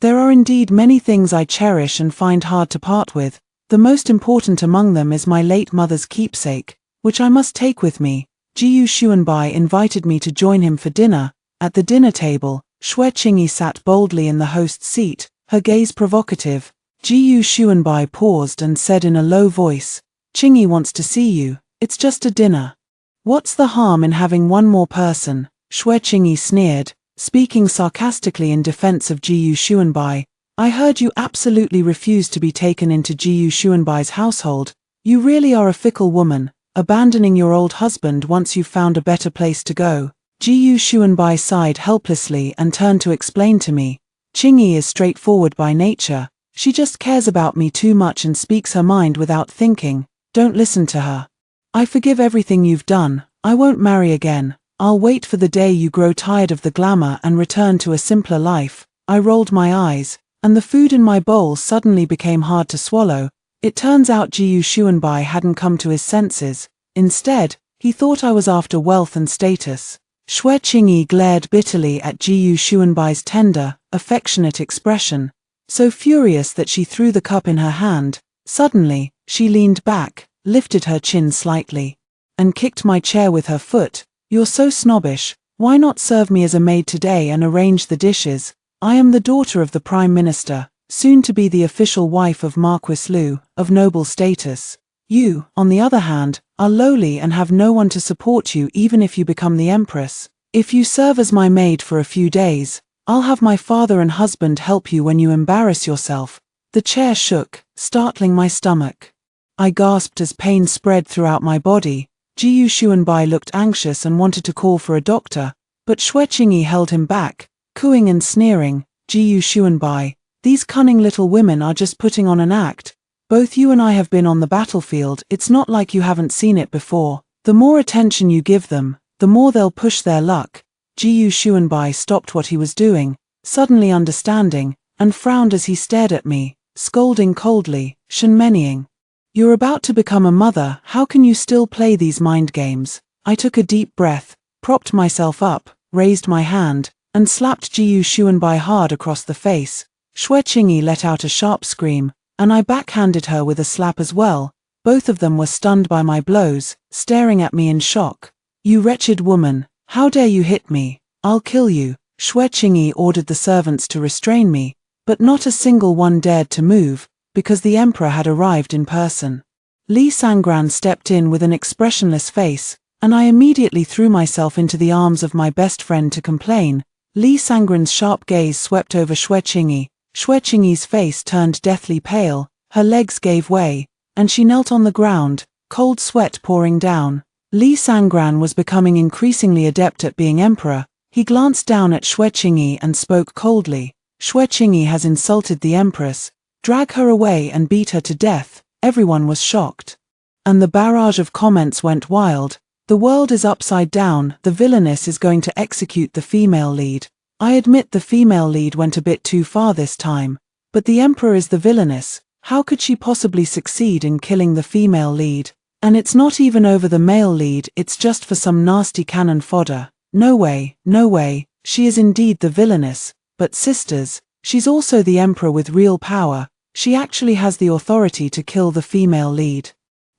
there are indeed many things I cherish and find hard to part with. The most important among them is my late mother's keepsake, which I must take with me. Jiyu Xuanbai invited me to join him for dinner. At the dinner table, Xue Qingyi sat boldly in the host's seat, her gaze provocative. Jiyu Xuanbai paused and said in a low voice, "Qingyi wants to see you. It's just a dinner. What's the harm in having one more person?" Xue Qingyi sneered, speaking sarcastically in defense of Jiyu Xuanbai. "I heard you absolutely refuse to be taken into Jiyu Xuanbai's household. You really are a fickle woman, abandoning your old husband once you've found a better place to go." Jiyu Xuanbai sighed helplessly and turned to explain to me, "Qingyi is straightforward by nature. She just cares about me too much and speaks her mind without thinking. Don't listen to her. I forgive everything you've done. I won't marry again. I'll wait for the day you grow tired of the glamour and return to a simpler life." I rolled my eyes, and the food in my bowl suddenly became hard to swallow. It turns out Jiyu Xuanbai hadn't come to his senses. Instead, he thought I was after wealth and status. Xue Qingyi glared bitterly at Jiyu Xuanbai's tender, affectionate expression, so furious that she threw the cup in her hand. Suddenly, she leaned back, lifted her chin slightly, and kicked my chair with her foot. "You're so snobbish. Why not serve me as a maid today and arrange the dishes? I am the daughter of the Prime Minister, soon to be the official wife of Marquis Lu, of noble status. You, on the other hand, are lowly and have no one to support you even if you become the empress. If you serve as my maid for a few days, I'll have my father and husband help you when you embarrass yourself." The chair shook, startling my stomach. I gasped as pain spread throughout my body. Jiyu Xuanbai looked anxious and wanted to call for a doctor, but Xue Qingyi held him back, cooing and sneering. "Jiyu Xuanbai, these cunning little women are just putting on an act. Both you and I have been on the battlefield. It's not like you haven't seen it before. The more attention you give them, the more they'll push their luck." Jiyu Xuanbai stopped what he was doing, suddenly understanding, and frowned as he stared at me, scolding coldly, "Shenmenying. You're about to become a mother, how can you still play these mind games?" I took a deep breath, propped myself up, raised my hand, and slapped Jiyu Xuanbai hard across the face. Xue Qingyi let out a sharp scream, and I backhanded her with a slap as well. Both of them were stunned by my blows, staring at me in shock. "You wretched woman, how dare you hit me? I'll kill you." Xue Qingyi ordered the servants to restrain me, but not a single one dared to move, because the emperor had arrived in person. Li Sangran stepped in with an expressionless face, and I immediately threw myself into the arms of my best friend to complain. Li Sangran's sharp gaze swept over Xue Qingyi. Xue Qingyi's face turned deathly pale, her legs gave way, and she knelt on the ground, cold sweat pouring down. Li Sangran was becoming increasingly adept at being emperor. He glanced down at Xue Qingyi and spoke coldly. "Xue Qingyi has insulted the empress. Drag her away and beat her to death." Everyone was shocked, and the barrage of comments went wild. "The world is upside down, the villainess is going to execute the female lead." I admit the female lead went a bit too far this time, but the emperor is the villainess. How could she possibly succeed in killing the female lead? And it's not even over the male lead, it's just for some nasty cannon fodder. No way, no way, she is indeed the villainess, but sisters, she's also the emperor with real power. She actually has the authority to kill the female lead.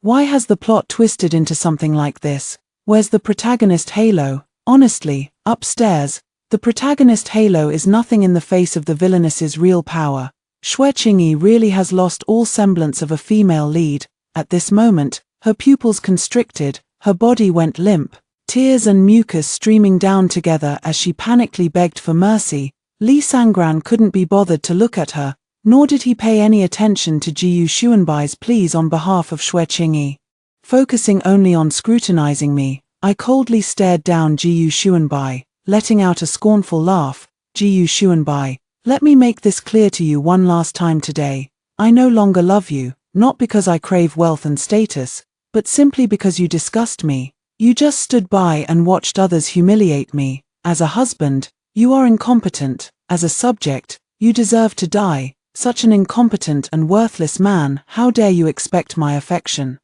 Why has the plot twisted into something like this? Where's the protagonist halo? Honestly, upstairs, the protagonist halo is nothing in the face of the villainess's real power. Xue Qingyi really has lost all semblance of a female lead. At this moment, her pupils constricted, her body went limp, tears and mucus streaming down together as she panically begged for mercy. Li Sangran couldn't be bothered to look at her, nor did he pay any attention to Jiyu Xuanbai's pleas on behalf of Xue Qingyi. Focusing only on scrutinizing me, I coldly stared down Jiyu Xuanbai, letting out a scornful laugh. Jiyu Xuanbai, let me make this clear to you one last time today. I no longer love you, not because I crave wealth and status, but simply because you disgust me. You just stood by and watched others humiliate me. As a husband, you are incompetent. As a subject, you deserve to die. Such an incompetent and worthless man, how dare you expect my affection?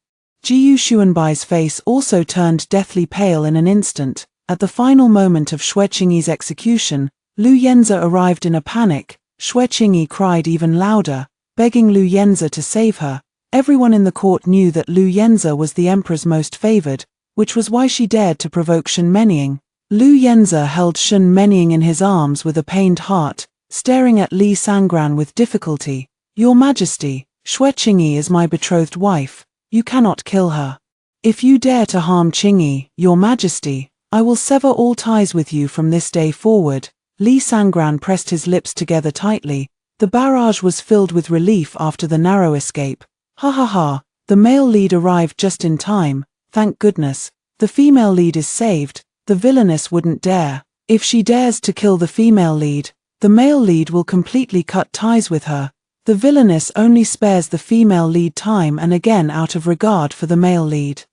Jiyu Xuanbai's face also turned deathly pale in an instant. At the final moment of Xue Qingyi's execution, Lu Yanzi arrived in a panic. Xue Qingyi cried even louder, begging Lu Yanzi to save her. Everyone in the court knew that Lu Yanzi was the emperor's most favored, which was why she dared to provoke Shen Menying. Lu Yanzi held Shen Menying in his arms with a pained heart, staring at Li Sangran with difficulty. Your Majesty, Xue Qingyi is my betrothed wife. You cannot kill her. If you dare to harm Qingyi, Your Majesty, I will sever all ties with you from this day forward. Li Sangran pressed his lips together tightly. The barrage was filled with relief after the narrow escape. Ha ha ha, the male lead arrived just in time. Thank goodness. The female lead is saved. The villainess wouldn't dare. If she dares to kill the female lead, the male lead will completely cut ties with her. The villainess only spares the female lead time and again out of regard for the male lead.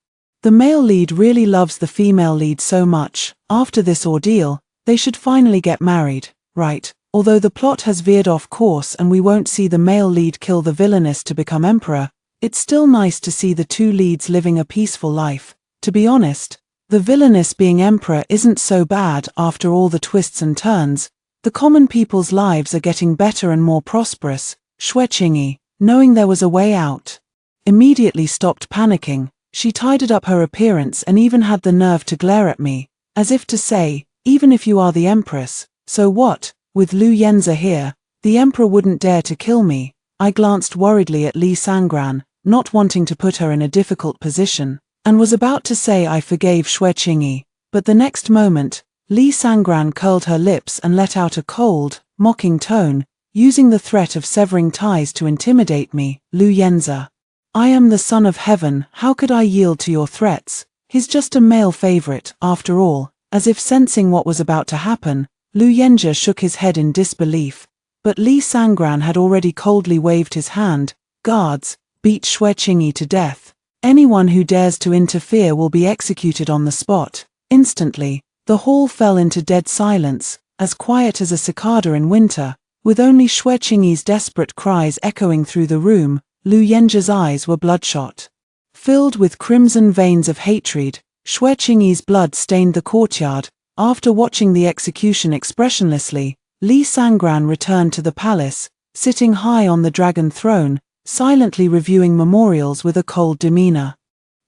The male lead really loves the female lead so much. After this ordeal, they should finally get married, right? Although the plot has veered off course and we won't see the male lead kill the villainess to become emperor, it's still nice to see the two leads living a peaceful life. To be honest, the villainess being emperor isn't so bad after all the twists and turns. The common people's lives are getting better and more prosperous. Xue Qingyi, knowing there was a way out, immediately stopped panicking. She tidied up her appearance and even had the nerve to glare at me, as if to say, even if you are the empress, so what? With Lu Yanzi here, the emperor wouldn't dare to kill me. I glanced worriedly at Li Sangran, not wanting to put her in a difficult position, and was about to say I forgave Xue Qingyi, but the next moment, Li Sangran curled her lips and let out a cold, mocking tone, using the threat of severing ties to intimidate me. Lu Yanzi, I am the son of heaven, how could I yield to your threats? He's just a male favorite, after all. As if sensing what was about to happen, Lu Yanzi shook his head in disbelief. But Li Sangran had already coldly waved his hand. Guards, beat Xue Qingyi to death. Anyone who dares to interfere will be executed on the spot. Instantly, the hall fell into dead silence, as quiet as a cicada in winter, with only Xue Qingyi's desperate cries echoing through the room. Lu Yanzi's eyes were bloodshot. Filled with crimson veins of hatred, Xue Qingyi's blood stained the courtyard. After watching the execution expressionlessly, Li Sangran returned to the palace, sitting high on the dragon throne, silently reviewing memorials with a cold demeanor.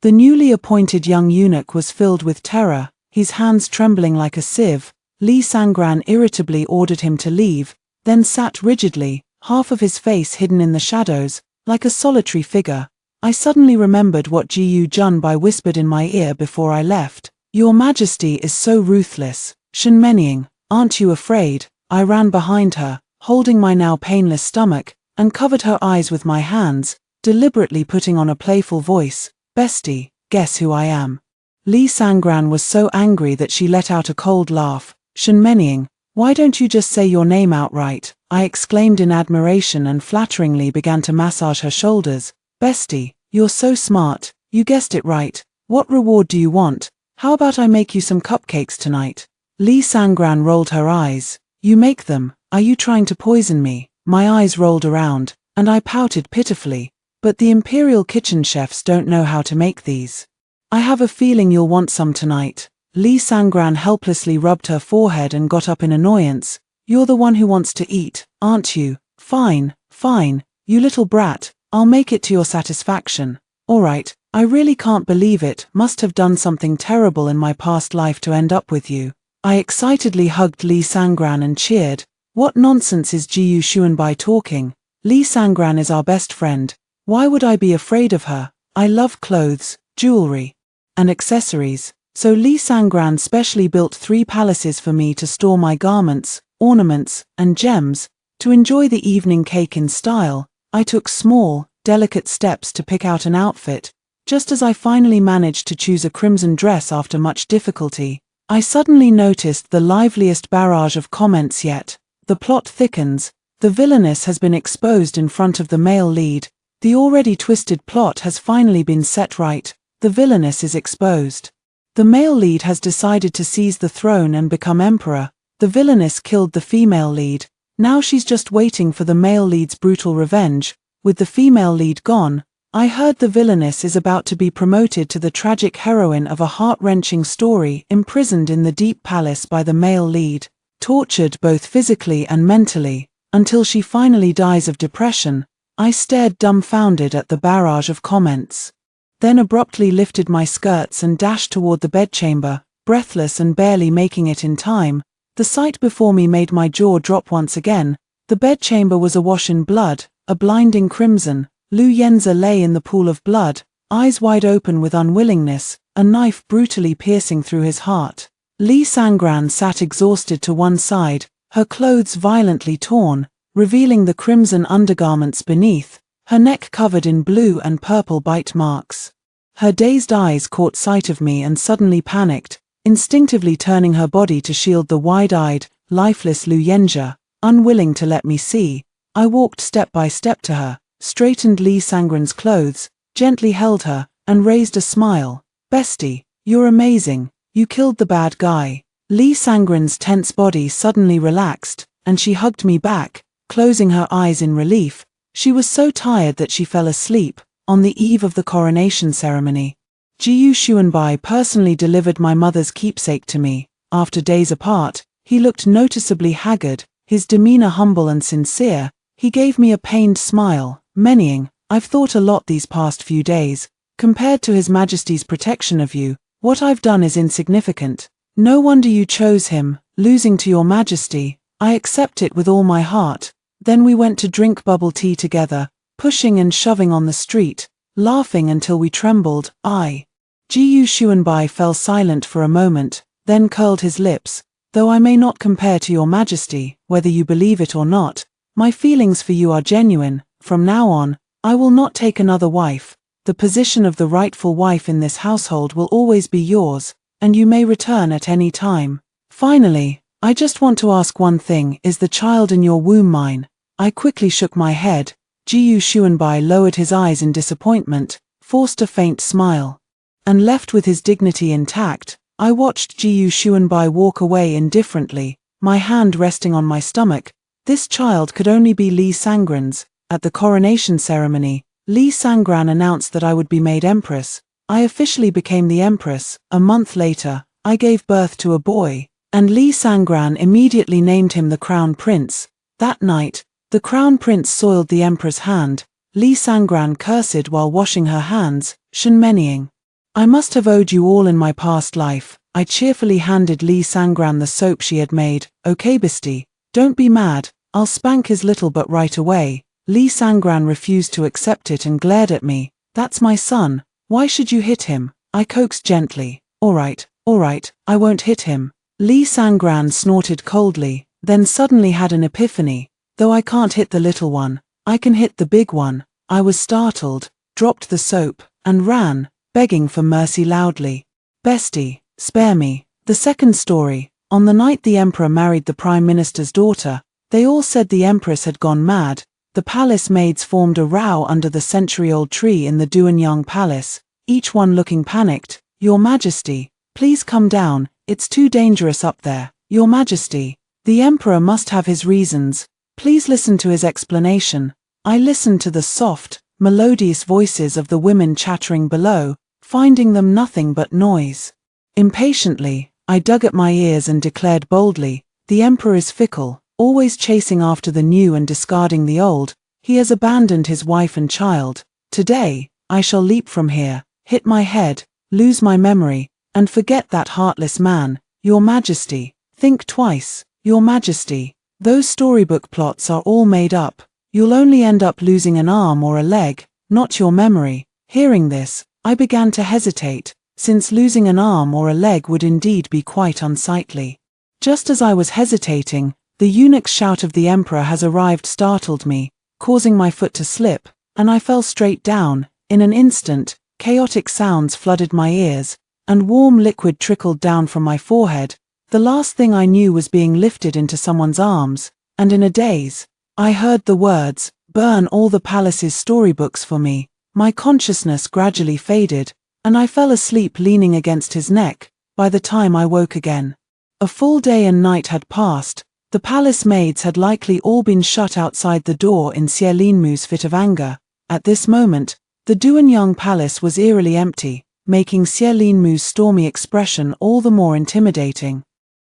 The newly appointed young eunuch was filled with terror, his hands trembling like a sieve. Li Sangran irritably ordered him to leave, then sat rigidly, half of his face hidden in the shadows, like a solitary figure. I suddenly remembered what Jiyu Junbai whispered in my ear before I left. Your Majesty is so ruthless. Shen Menying, aren't you afraid? I ran behind her, holding my now painless stomach, and covered her eyes with my hands, deliberately putting on a playful voice. Bestie, guess who I am? Li Sangran was so angry that she let out a cold laugh. Shen Menying, why don't you just say your name outright? I exclaimed in admiration and flatteringly began to massage her shoulders. Bestie, you're so smart, you guessed it right. What reward do you want? How about I make you some cupcakes tonight? Li Sangran rolled her eyes. You make them? Are you trying to poison me? My eyes rolled around, and I pouted pitifully. But the imperial kitchen chefs don't know how to make these. I have a feeling you'll want some tonight. Li Sangran helplessly rubbed her forehead and got up in annoyance. You're the one who wants to eat, aren't you? Fine, fine. You little brat, I'll make it to your satisfaction. Alright, I really can't believe it, must have done something terrible in my past life to end up with you. I excitedly hugged Lee Sangran and cheered. What nonsense is Jiyu Xuanbai talking? Lee Sangran is our best friend. Why would I be afraid of her? I love clothes, jewelry, and accessories. So Lee Sangran specially built 3 palaces for me to store my garments, ornaments, and gems. To enjoy the evening cake in style, I took small, delicate steps to pick out an outfit. Just as I finally managed to choose a crimson dress after much difficulty, I suddenly noticed the liveliest barrage of comments yet. The plot thickens. The villainess has been exposed in front of the male lead. The already twisted plot has finally been set right. The villainess is exposed. The male lead has decided to seize the throne and become emperor. The villainess killed the female lead. Now she's just waiting for the male lead's brutal revenge. With the female lead gone, I heard the villainess is about to be promoted to the tragic heroine of a heart-wrenching story, imprisoned in the deep palace by the male lead, tortured both physically and mentally, until she finally dies of depression. I stared dumbfounded at the barrage of comments. Then abruptly lifted my skirts and dashed toward the bedchamber, breathless and barely making it in time. The sight before me made my jaw drop once again. The bedchamber was awash in blood, a blinding crimson. Lu Yenza lay in the pool of blood, eyes wide open with unwillingness, a knife brutally piercing through his heart. Lee Sangran sat exhausted to one side, her clothes violently torn, revealing the crimson undergarments beneath, her neck covered in blue and purple bite marks. Her dazed eyes caught sight of me and suddenly panicked, instinctively turning her body to shield the wide-eyed, lifeless Lu Yenza. Unwilling to let me see, I walked step by step to her, straightened Lee Sangran's clothes, gently held her, and raised a smile. Bestie, you're amazing, you killed the bad guy. Lee Sangran's tense body suddenly relaxed, and she hugged me back, closing her eyes in relief. She was so tired that she fell asleep. On the eve of the coronation ceremony, Jiyu Xuanbai personally delivered my mother's keepsake to me. After days apart, he looked noticeably haggard, his demeanor humble and sincere. He gave me a pained smile, meaning, I've thought a lot these past few days. Compared to His Majesty's protection of you, what I've done is insignificant. No wonder you chose him, losing to your Majesty. I accept it with all my heart. Then we went to drink bubble tea together, pushing and shoving on the street, laughing until we trembled. Jiyu Xuanbai fell silent for a moment, then curled his lips. Though I may not compare to your Majesty, whether you believe it or not, my feelings for you are genuine. From now on, I will not take another wife. The position of the rightful wife in this household will always be yours, and you may return at any time. Finally, I just want to ask one thing, is the child in your womb mine? I quickly shook my head. Jiyu Xuanbai lowered his eyes in disappointment, forced a faint smile, and left with his dignity intact. I watched Jiyu Xuanbai walk away indifferently, my hand resting on my stomach. This child could only be Lee Sangran's. At the coronation ceremony, Lee Sangran announced that I would be made empress. I officially became the empress. A month later, I gave birth to a boy, and Lee Sangran immediately named him the Crown Prince. That night, the Crown Prince soiled the emperor's hand. Lee Sangran cursed while washing her hands, shenmenying. I must have owed you all in my past life. I cheerfully handed Lee Sangran the soap she had made. Okay, Bestie, don't be mad, I'll spank his little butt right away. Lee Sangran refused to accept it and glared at me. That's my son, why should you hit him? I coaxed gently. Alright, I won't hit him. Lee Sangran snorted coldly, then suddenly had an epiphany. Though I can't hit the little one, I can hit the big one. I was startled, dropped the soap, and ran, begging for mercy loudly. Bestie, spare me. The second story. On the night the emperor married the prime minister's daughter, they all said the empress had gone mad. The palace maids formed a row under the century-old tree in the Duanyang Palace, each one looking panicked. Your Majesty, please come down, it's too dangerous up there. Your Majesty, the emperor must have his reasons. Please listen to his explanation. I listened to the soft, melodious voices of the women chattering below, finding them nothing but noise. Impatiently, I dug at my ears and declared boldly, the emperor is fickle, always chasing after the new and discarding the old. He has abandoned his wife and child. Today, I shall leap from here, hit my head, lose my memory, and forget that heartless man. Your Majesty, think twice. Your Majesty, those storybook plots are all made up. You'll only end up losing an arm or a leg, not your memory. Hearing this, I began to hesitate, since losing an arm or a leg would indeed be quite unsightly. Just as I was hesitating, the eunuch's shout of "The Emperor has arrived" startled me, causing my foot to slip, and I fell straight down. In an instant, chaotic sounds flooded my ears, and warm liquid trickled down from my forehead. The last thing I knew was being lifted into someone's arms, and in a daze, I heard the words, "Burn all the palace's storybooks for me." My consciousness gradually faded, and I fell asleep leaning against his neck. By the time I woke again, a full day and night had passed. The palace maids had likely all been shut outside the door in Xie Linmu's fit of anger. At this moment, the Duanyang palace was eerily empty, making Xie Linmu's stormy expression all the more intimidating.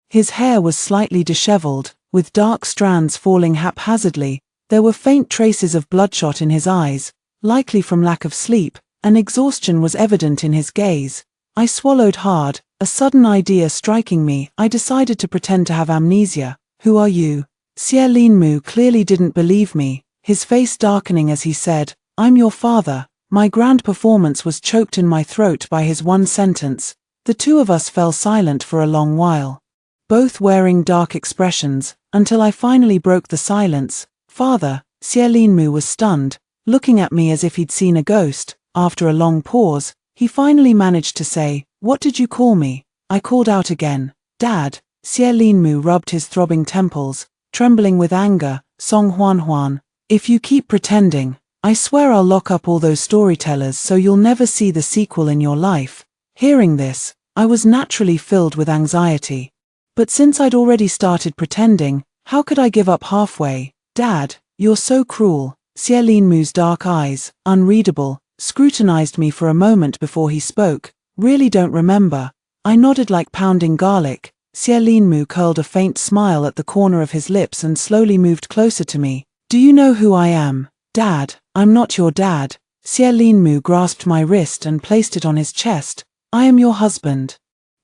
His hair was slightly disheveled, with dark strands falling haphazardly. There were faint traces of bloodshot in his eyes, likely from lack of sleep, and exhaustion was evident in his gaze. I swallowed hard, a sudden idea striking me. I decided to pretend to have amnesia. "Who are you?" Xie Linmu clearly didn't believe me, his face darkening as he said, "I'm your father." My grand performance was choked in my throat by his one sentence. The two of us fell silent for a long while, both wearing dark expressions, until I finally broke the silence. "Father." Xie Linmu was stunned, looking at me as if he'd seen a ghost. After a long pause, he finally managed to say, "What did you call me?" I called out again, "Dad." Xie Linmu rubbed his throbbing temples, trembling with anger. "Song Huan Huan, if you keep pretending, I swear I'll lock up all those storytellers so you'll never see the sequel in your life." Hearing this, I was naturally filled with anxiety. But since I'd already started pretending, how could I give up halfway? "Dad, you're so cruel." Xie Linmu's dark eyes, unreadable, scrutinized me for a moment before he spoke. "Really don't remember." I nodded like pounding garlic. Xie Linmu curled a faint smile at the corner of his lips and slowly moved closer to me. "Do you know who I am?" "Dad, I'm not your dad." Xie Linmu grasped my wrist and placed it on his chest. "I am your husband."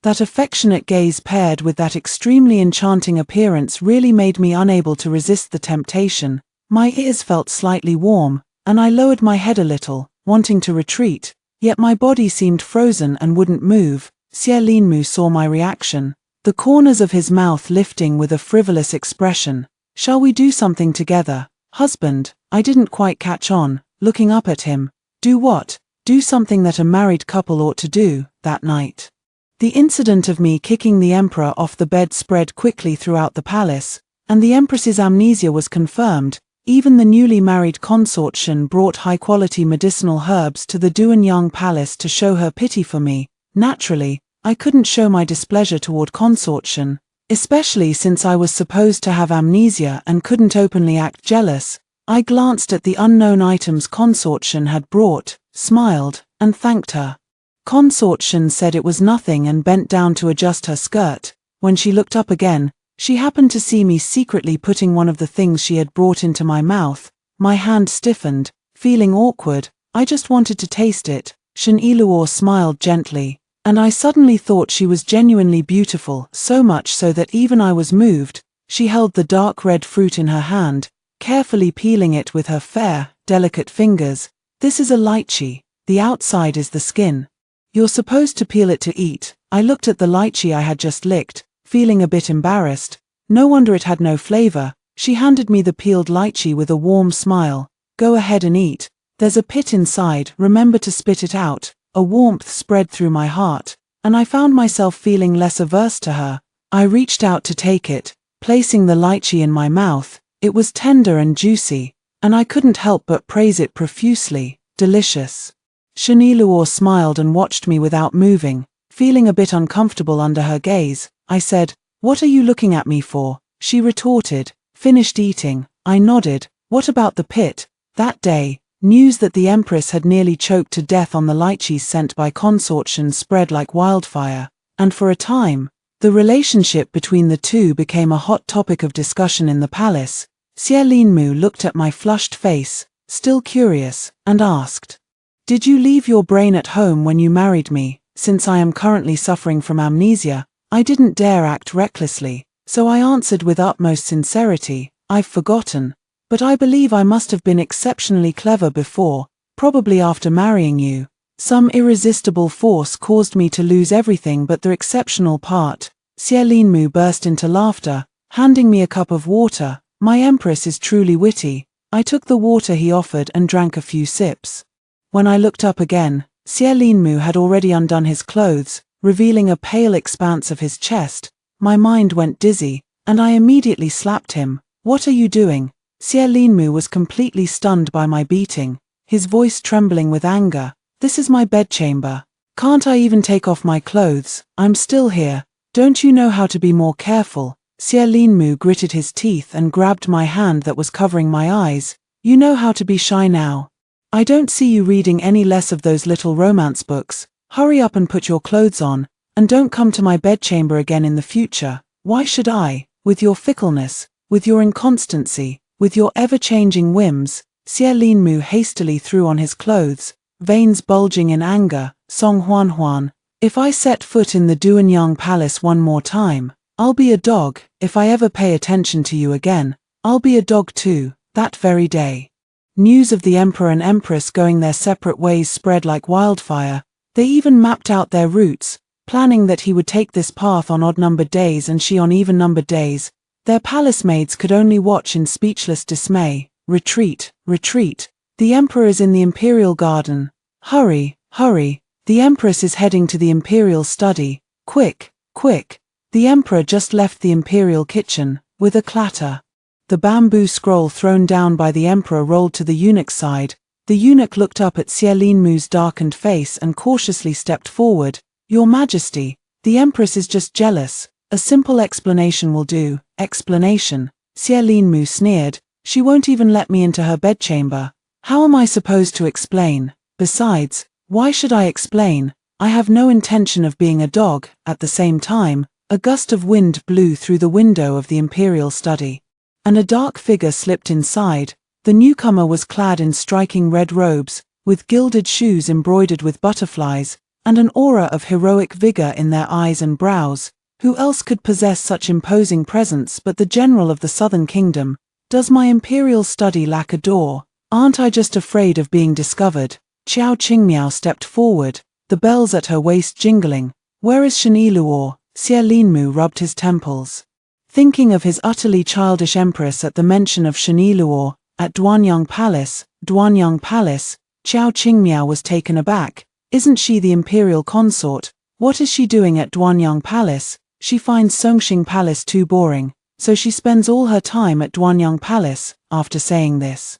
That affectionate gaze paired with that extremely enchanting appearance really made me unable to resist the temptation. My ears felt slightly warm, and I lowered my head a little, wanting to retreat, yet my body seemed frozen and wouldn't move. Xie Linmu saw my reaction, the corners of his mouth lifting with a frivolous expression. "Shall we do something together?" "Husband," I didn't quite catch on, looking up at him. "Do what?" "Do something that a married couple ought to do." That night, the incident of me kicking the emperor off the bed spread quickly throughout the palace, and the empress's amnesia was confirmed. Even the newly married consort Shen brought high-quality medicinal herbs to the Duanyang palace to show her pity for me. Naturally, I couldn't show my displeasure toward consort Shen, especially since I was supposed to have amnesia and couldn't openly act jealous. I glanced at the unknown items consort Shen had brought, smiled, and thanked her. Consort Shen said it was nothing and bent down to adjust her skirt. When she looked up again, she happened to see me secretly putting one of the things she had brought into my mouth. My hand stiffened, feeling awkward. I just wanted to taste it. Shen Iluo smiled gently, and I suddenly thought she was genuinely beautiful, so much so that even I was moved. She held the dark red fruit in her hand, carefully peeling it with her fair, delicate fingers. "This is a lychee. The outside is the skin. You're supposed to peel it to eat." I looked at the lychee I had just licked, feeling a bit embarrassed. No wonder it had no flavor. She handed me the peeled lychee with a warm smile. "Go ahead and eat. There's a pit inside, remember to spit it out." A warmth spread through my heart, and I found myself feeling less averse to her. I reached out to take it, placing the lychee in my mouth. It was tender and juicy, and I couldn't help but praise it profusely. "Delicious." Shen Iluo smiled and watched me without moving, feeling a bit uncomfortable under her gaze. I said, "What are you looking at me for?" She retorted, "Finished eating." I nodded. "What about the pit?" That day, news that the empress had nearly choked to death on the lychees sent by consort Shen spread like wildfire, and for a time, the relationship between the two became a hot topic of discussion in the palace. Xie Linmu looked at my flushed face, still curious, and asked, "Did you leave your brain at home when you married me? Since I am currently suffering from amnesia, I didn't dare act recklessly, so I answered with utmost sincerity, I've forgotten, but I believe I must have been exceptionally clever before, probably after marrying you. Some irresistible force caused me to lose everything but the exceptional part." Xie Linmu burst into laughter, handing me a cup of water. My empress is truly witty. I took the water he offered and drank a few sips. When I looked up again, Xie Linmu had already undone his clothes, revealing a pale expanse of his chest. My mind went dizzy, and I immediately slapped him. "What are you doing?" Xie Linmu was completely stunned by my beating, his voice trembling with anger. "This is my bedchamber. Can't I even take off my clothes? I'm still here. Don't you know how to be more careful?" Xie Linmu gritted his teeth and grabbed my hand that was covering my eyes. "You know how to be shy now. I don't see you reading any less of those little romance books. Hurry up and put your clothes on, and don't come to my bedchamber again in the future." "Why should I? With your fickleness, with your inconstancy, with your ever-changing whims." Xie Linmu hastily threw on his clothes, veins bulging in anger. "Song Huan, if I set foot in the Duanyang Palace one more time, I'll be a dog. If I ever pay attention to you again, I'll be a dog too." That very day, news of the emperor and empress going their separate ways spread like wildfire. They even mapped out their routes, planning that he would take this path on odd-numbered days and she on even-numbered days. Their palace maids could only watch in speechless dismay. "Retreat, retreat. The emperor is in the imperial garden. Hurry, hurry. The empress is heading to the imperial study. Quick, quick." The emperor just left the imperial kitchen. With a clatter, the bamboo scroll thrown down by the emperor rolled to the eunuch's side. The eunuch looked up at Xie Linmu's darkened face and cautiously stepped forward. "Your Majesty, the empress is just jealous. A simple explanation will do." "Explanation?" Xie Linmu sneered. "She won't even let me into her bedchamber. How am I supposed to explain? Besides, why should I explain? I have no intention of being a dog." At the same time, a gust of wind blew through the window of the imperial study, and a dark figure slipped inside. The newcomer was clad in striking red robes, with gilded shoes embroidered with butterflies, and an aura of heroic vigor in their eyes and brows. Who else could possess such imposing presence but the general of the southern kingdom? "Does my imperial study lack a door? Aren't I just afraid of being discovered?" Qiao Qingmiao stepped forward, the bells at her waist jingling. "Where is Sheniluo?" Xie Linmu rubbed his temples, thinking of his utterly childish empress at the mention of Sheniluo. "At Duanyang Palace." "Duanyang Palace?" Qiao Qingmiao was taken aback. "Isn't she the imperial consort? What is she doing at Duanyang Palace?" "She finds Songxing Palace too boring, so she spends all her time at Duanyang Palace." After saying this,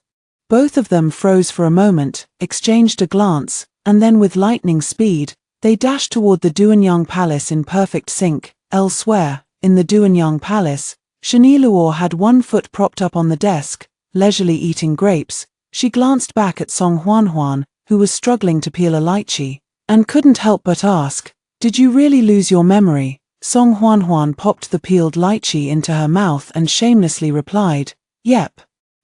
both of them froze for a moment, exchanged a glance, and then with lightning speed, they dashed toward the Duanyang Palace in perfect sync. Elsewhere, in the Duanyang Palace, Sheniluo had one foot propped up on the desk, leisurely eating grapes. She glanced back at Song Huan, who was struggling to peel a lychee, and couldn't help but ask, "Did you really lose your memory?" Song Huan popped the peeled lychee into her mouth and shamelessly replied, "Yep."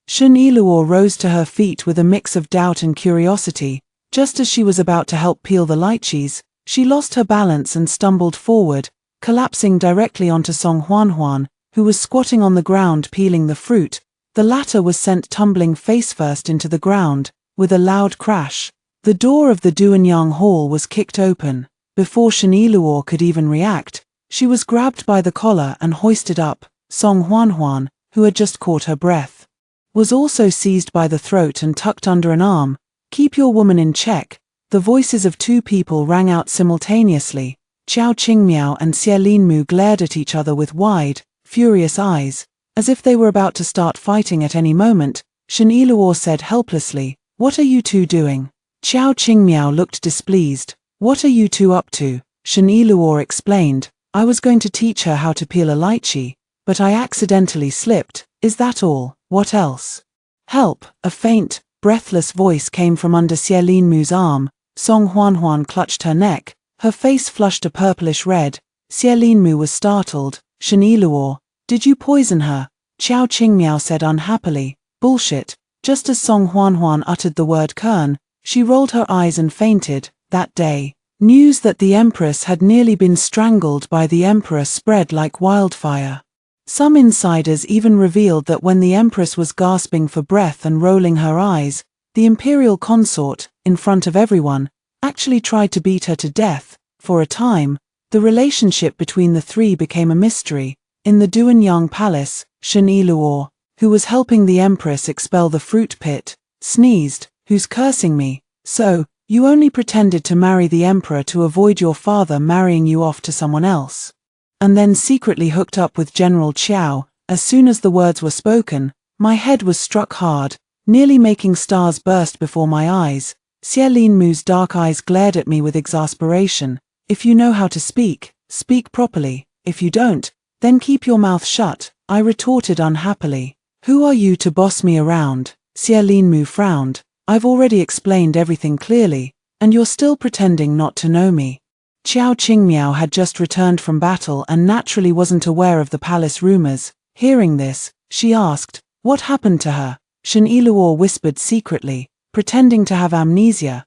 Sheniluo rose to her feet with a mix of doubt and curiosity. Just as she was about to help peel the lychees, she lost her balance and stumbled forward, collapsing directly onto Song Huan, who was squatting on the ground peeling the fruit. The latter was sent tumbling face first into the ground. With a loud crash, the door of the Duanyang Hall was kicked open. Before Sheniluo could even react, she was grabbed by the collar and hoisted up. Song Huan, who had just caught her breath, was also seized by the throat and tucked under an arm. "Keep your woman in check." The voices of two people rang out simultaneously. Qiao Qingmiao and Xie Linmu glared at each other with wide, furious eyes, as if they were about to start fighting at any moment. Sheniluo said helplessly, "What are you two doing?" Qiao Qingmiao looked displeased. "What are you two up to?" Sheniluo explained, "I was going to teach her how to peel a lychee, but I accidentally slipped. Is that all? What else?" "Help!" A faint, breathless voice came from under Xie Linmu's arm. Song Huan clutched her neck, her face flushed a purplish red. Xie Linmu was startled. "Sheniluo, did you poison her?" Xiao Qingmiao said unhappily. Bullshit. Just as Song Huanhuan uttered the word Kern, she rolled her eyes and fainted. That day, news that the Empress had nearly been strangled by the Emperor spread like wildfire. Some insiders even revealed that when the Empress was gasping for breath and rolling her eyes, the imperial consort, in front of everyone, actually tried to beat her to death. For a time, the relationship between the three became a mystery. In the Duanyang Palace, Shen Yiluo, who was helping the Empress expel the fruit pit, sneezed. Who's cursing me? So, you only pretended to marry the Emperor to avoid your father marrying you off to someone else. And then secretly hooked up with General Qiao. As soon as the words were spoken, my head was struck hard, nearly making stars burst before my eyes. Xie Linmu's dark eyes glared at me with exasperation. If you know how to speak, speak properly. If you don't, then keep your mouth shut, I retorted unhappily. Who are you to boss me around? Xie Linmu frowned. I've already explained everything clearly, and you're still pretending not to know me. Xiao Qingmiao had just returned from battle and naturally wasn't aware of the palace rumors. Hearing this, she asked, what happened to her? Shen Yiluo whispered secretly, pretending to have amnesia.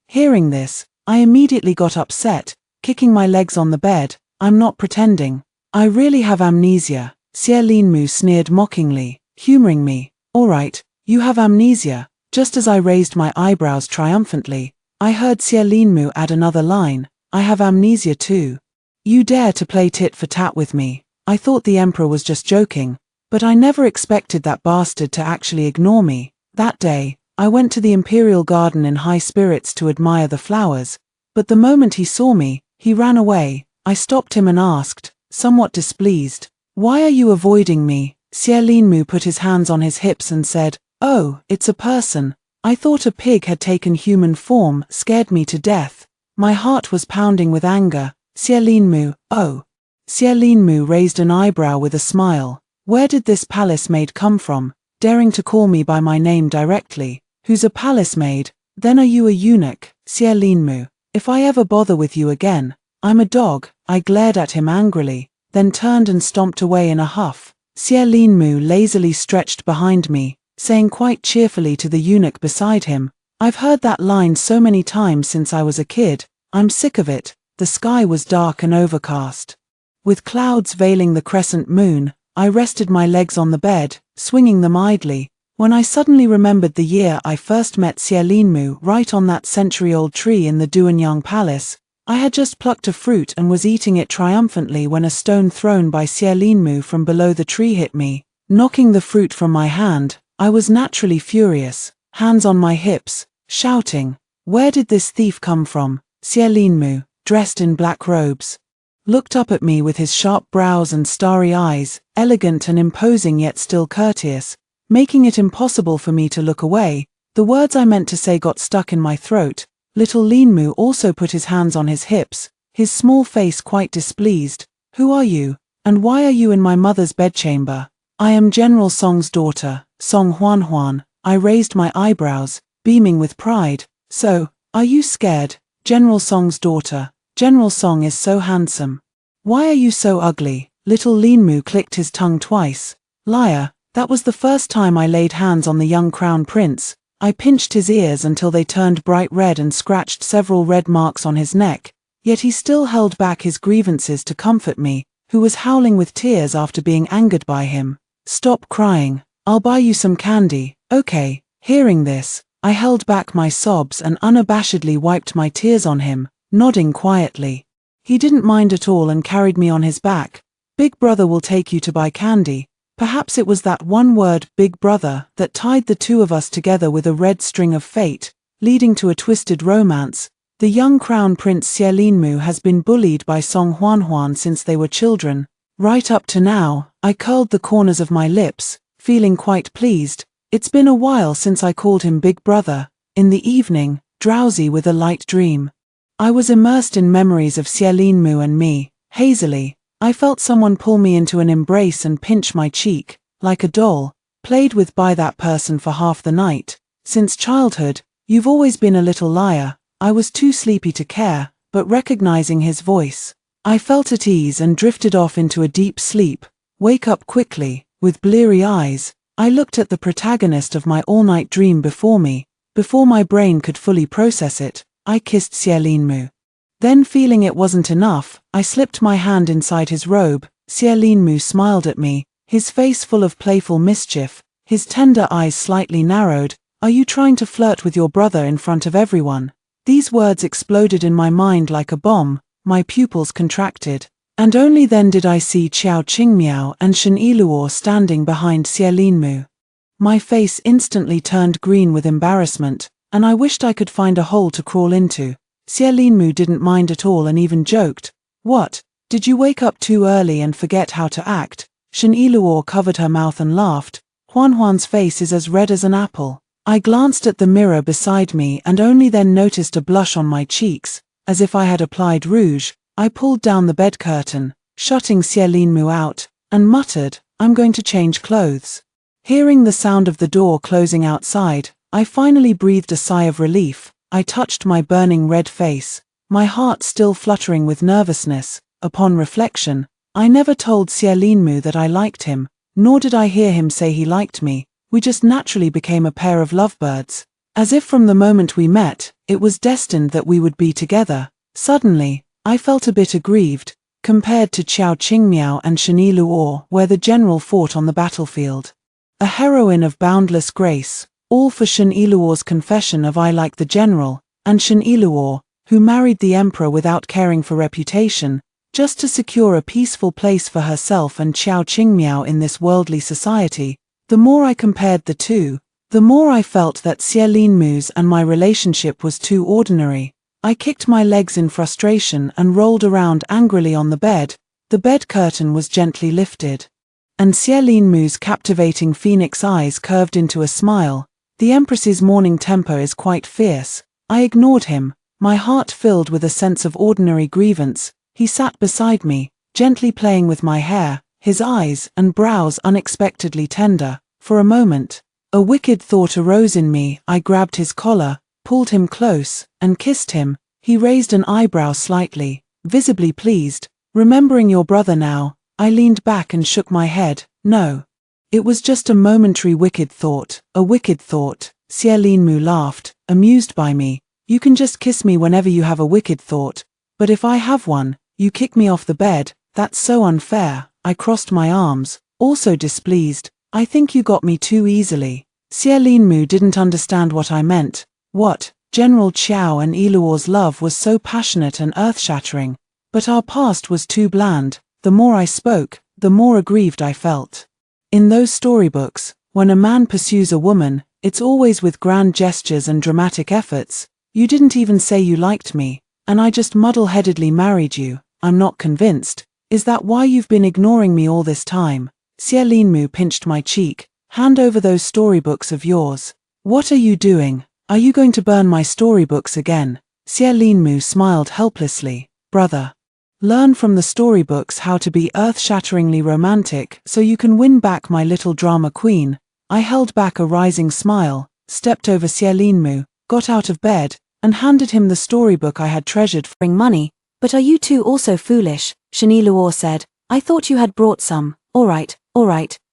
Hearing this, I immediately got upset, kicking my legs on the bed. I'm not pretending. I really have amnesia. Xie Linmu sneered mockingly, humoring me. Alright, you have amnesia. Just as I raised my eyebrows triumphantly, I heard Xie Linmu add another line. I have amnesia too. You dare to play tit for tat with me. I thought the Emperor was just joking, but I never expected that bastard to actually ignore me. That day, I went to the Imperial Garden in high spirits to admire the flowers, but the moment he saw me, he ran away. I stopped him and asked, somewhat displeased, why are you avoiding me? Xie Linmu put his hands on his hips and said, oh, it's a person. I thought a pig had taken human form, scared me to death. My heart was pounding with anger. Xie Linmu, oh. Xie Linmu raised an eyebrow with a smile. Where did this palace maid come from, daring to call me by my name directly? Who's a palace maid? Then are you a eunuch? Xie Linmu, if I ever bother with you again, I'm a dog. I glared at him angrily, then turned and stomped away in a huff. Xie Linmu lazily stretched behind me, saying quite cheerfully to the eunuch beside him, I've heard that line so many times since I was a kid. I'm sick of it. The sky was dark and overcast. With clouds veiling the crescent moon, I rested my legs on the bed, swinging them idly, when I suddenly remembered the year I first met Xie Linmu right on that century-old tree in the Duanyang Palace. I had just plucked a fruit and was eating it triumphantly when a stone thrown by Xie Linmu from below the tree hit me, knocking the fruit from my hand. I was naturally furious, hands on my hips, shouting, where did this thief come from? Xie Linmu, dressed in black robes, looked up at me with his sharp brows and starry eyes, elegant and imposing yet still courteous, making it impossible for me to look away. The words I meant to say got stuck in my throat. Little Linmu also put his hands on his hips, his small face quite displeased. Who are you, and why are you in my mother's bedchamber? I am General Song's daughter, Song Huanhuan. I raised my eyebrows, beaming with pride. So, are you scared? General Song's daughter. General Song is so handsome. Why are you so ugly? Little Linmu clicked his tongue twice. Liar, that was the first time I laid hands on the young crown prince. I pinched his ears until they turned bright red and scratched several red marks on his neck, yet he still held back his grievances to comfort me, who was howling with tears after being angered by him. Stop crying, I'll buy you some candy, okay? Hearing this, I held back my sobs and unabashedly wiped my tears on him, nodding quietly. He didn't mind at all and carried me on his back. Big brother will take you to buy candy. Perhaps it was that one word, big brother, that tied the two of us together with a red string of fate, leading to a twisted romance. The young crown prince Xie Linmu has been bullied by Song Huanhuan since they were children. Right up to now, I curled the corners of my lips, feeling quite pleased. It's been a while since I called him big brother. In the evening, drowsy with a light dream, I was immersed in memories of Xie Linmu and me. Hazily, I felt someone pull me into an embrace and pinch my cheek, like a doll, played with by that person for half the night. Since childhood, you've always been a little liar. I was too sleepy to care, but recognizing his voice, I felt at ease and drifted off into a deep sleep. Wake up quickly, With bleary eyes, I looked at the protagonist of my all-night dream before me. Before my brain could fully process it, I kissed Xie. Then, feeling it wasn't enough, I slipped my hand inside his robe. Xie smiled at me, his face full of playful mischief, his tender eyes slightly narrowed. "Are you trying to flirt with your brother in front of everyone?" These words exploded in my mind like a bomb. My pupils contracted. And only then did I see Qiao Qingmiao and Shen Yiluo standing behind Xie. My face instantly turned green with embarrassment, and I wished I could find a hole to crawl into. Xie didn't mind at all and even joked, "What, did you wake up too early and forget how to act?" Shen Yiluo covered her mouth and laughed. "Huan's face is as red as an apple." I glanced at the mirror beside me and only then noticed a blush on my cheeks, as if I had applied rouge. I pulled down the bed curtain, shutting Xie out, and muttered, "I'm going to change clothes." Hearing the sound of the door closing outside, I finally breathed a sigh of relief. I touched my burning red face, my heart still fluttering with nervousness. Upon reflection, I never told Xie that I liked him, nor did I hear him say he liked me. We just naturally became a pair of lovebirds. As if from the moment we met, it was destined that we would be together. Suddenly, I felt a bit aggrieved, compared to Qiao Qingmiao and Shen Yiluo, where the general fought on the battlefield. A heroine of boundless grace, all for Shen Yiluo's confession of "I like the general," and Shen Yiluo, who married the emperor without caring for reputation, just to secure a peaceful place for herself and Qiao Qingmiao in this worldly society. The more I compared the two, the more I felt that Xie and my relationship was too ordinary. I kicked my legs in frustration and rolled around angrily on the bed. The bed curtain was gently lifted, and Xie captivating phoenix eyes curved into a smile. The Empress's morning temper is quite fierce. I ignored him, my heart filled with a sense of ordinary grievance. He sat beside me, gently playing with my hair, his eyes and brows unexpectedly tender. For a moment, a wicked thought arose in me. I grabbed his collar, pulled him close, and kissed him. He raised an eyebrow slightly, visibly pleased. "Remembering your brother now?" I leaned back and shook my head. "No. It was just a momentary wicked thought." "A wicked thought?" Xie laughed, amused by me. "You can just kiss me whenever you have a wicked thought. But if I have one, you kick me off the bed. That's so unfair." I crossed my arms, also displeased. "I think you got me too easily." Xie didn't understand what I meant. What? General Qiao and Yiluo's love was so passionate and earth-shattering, but our past was too bland. The more I spoke, the more aggrieved I felt. In those storybooks, when a man pursues a woman, it's always with grand gestures and dramatic efforts. You didn't even say you liked me, and I just muddle-headedly married you. I'm not convinced. Is that why you've been ignoring me all this time? Xie pinched my cheek. "Hand over those storybooks of yours." "What are you doing? Are you going to burn my storybooks again?" Xie smiled helplessly. "Brother, learn from the storybooks how to be earth-shatteringly romantic so you can win back my little drama queen." I held back a rising smile, stepped over Xie, got out of bed, and handed him the storybook I had treasured for money. "But are you two also foolish?" Shen Yiluo said. "I thought you had brought some." All right.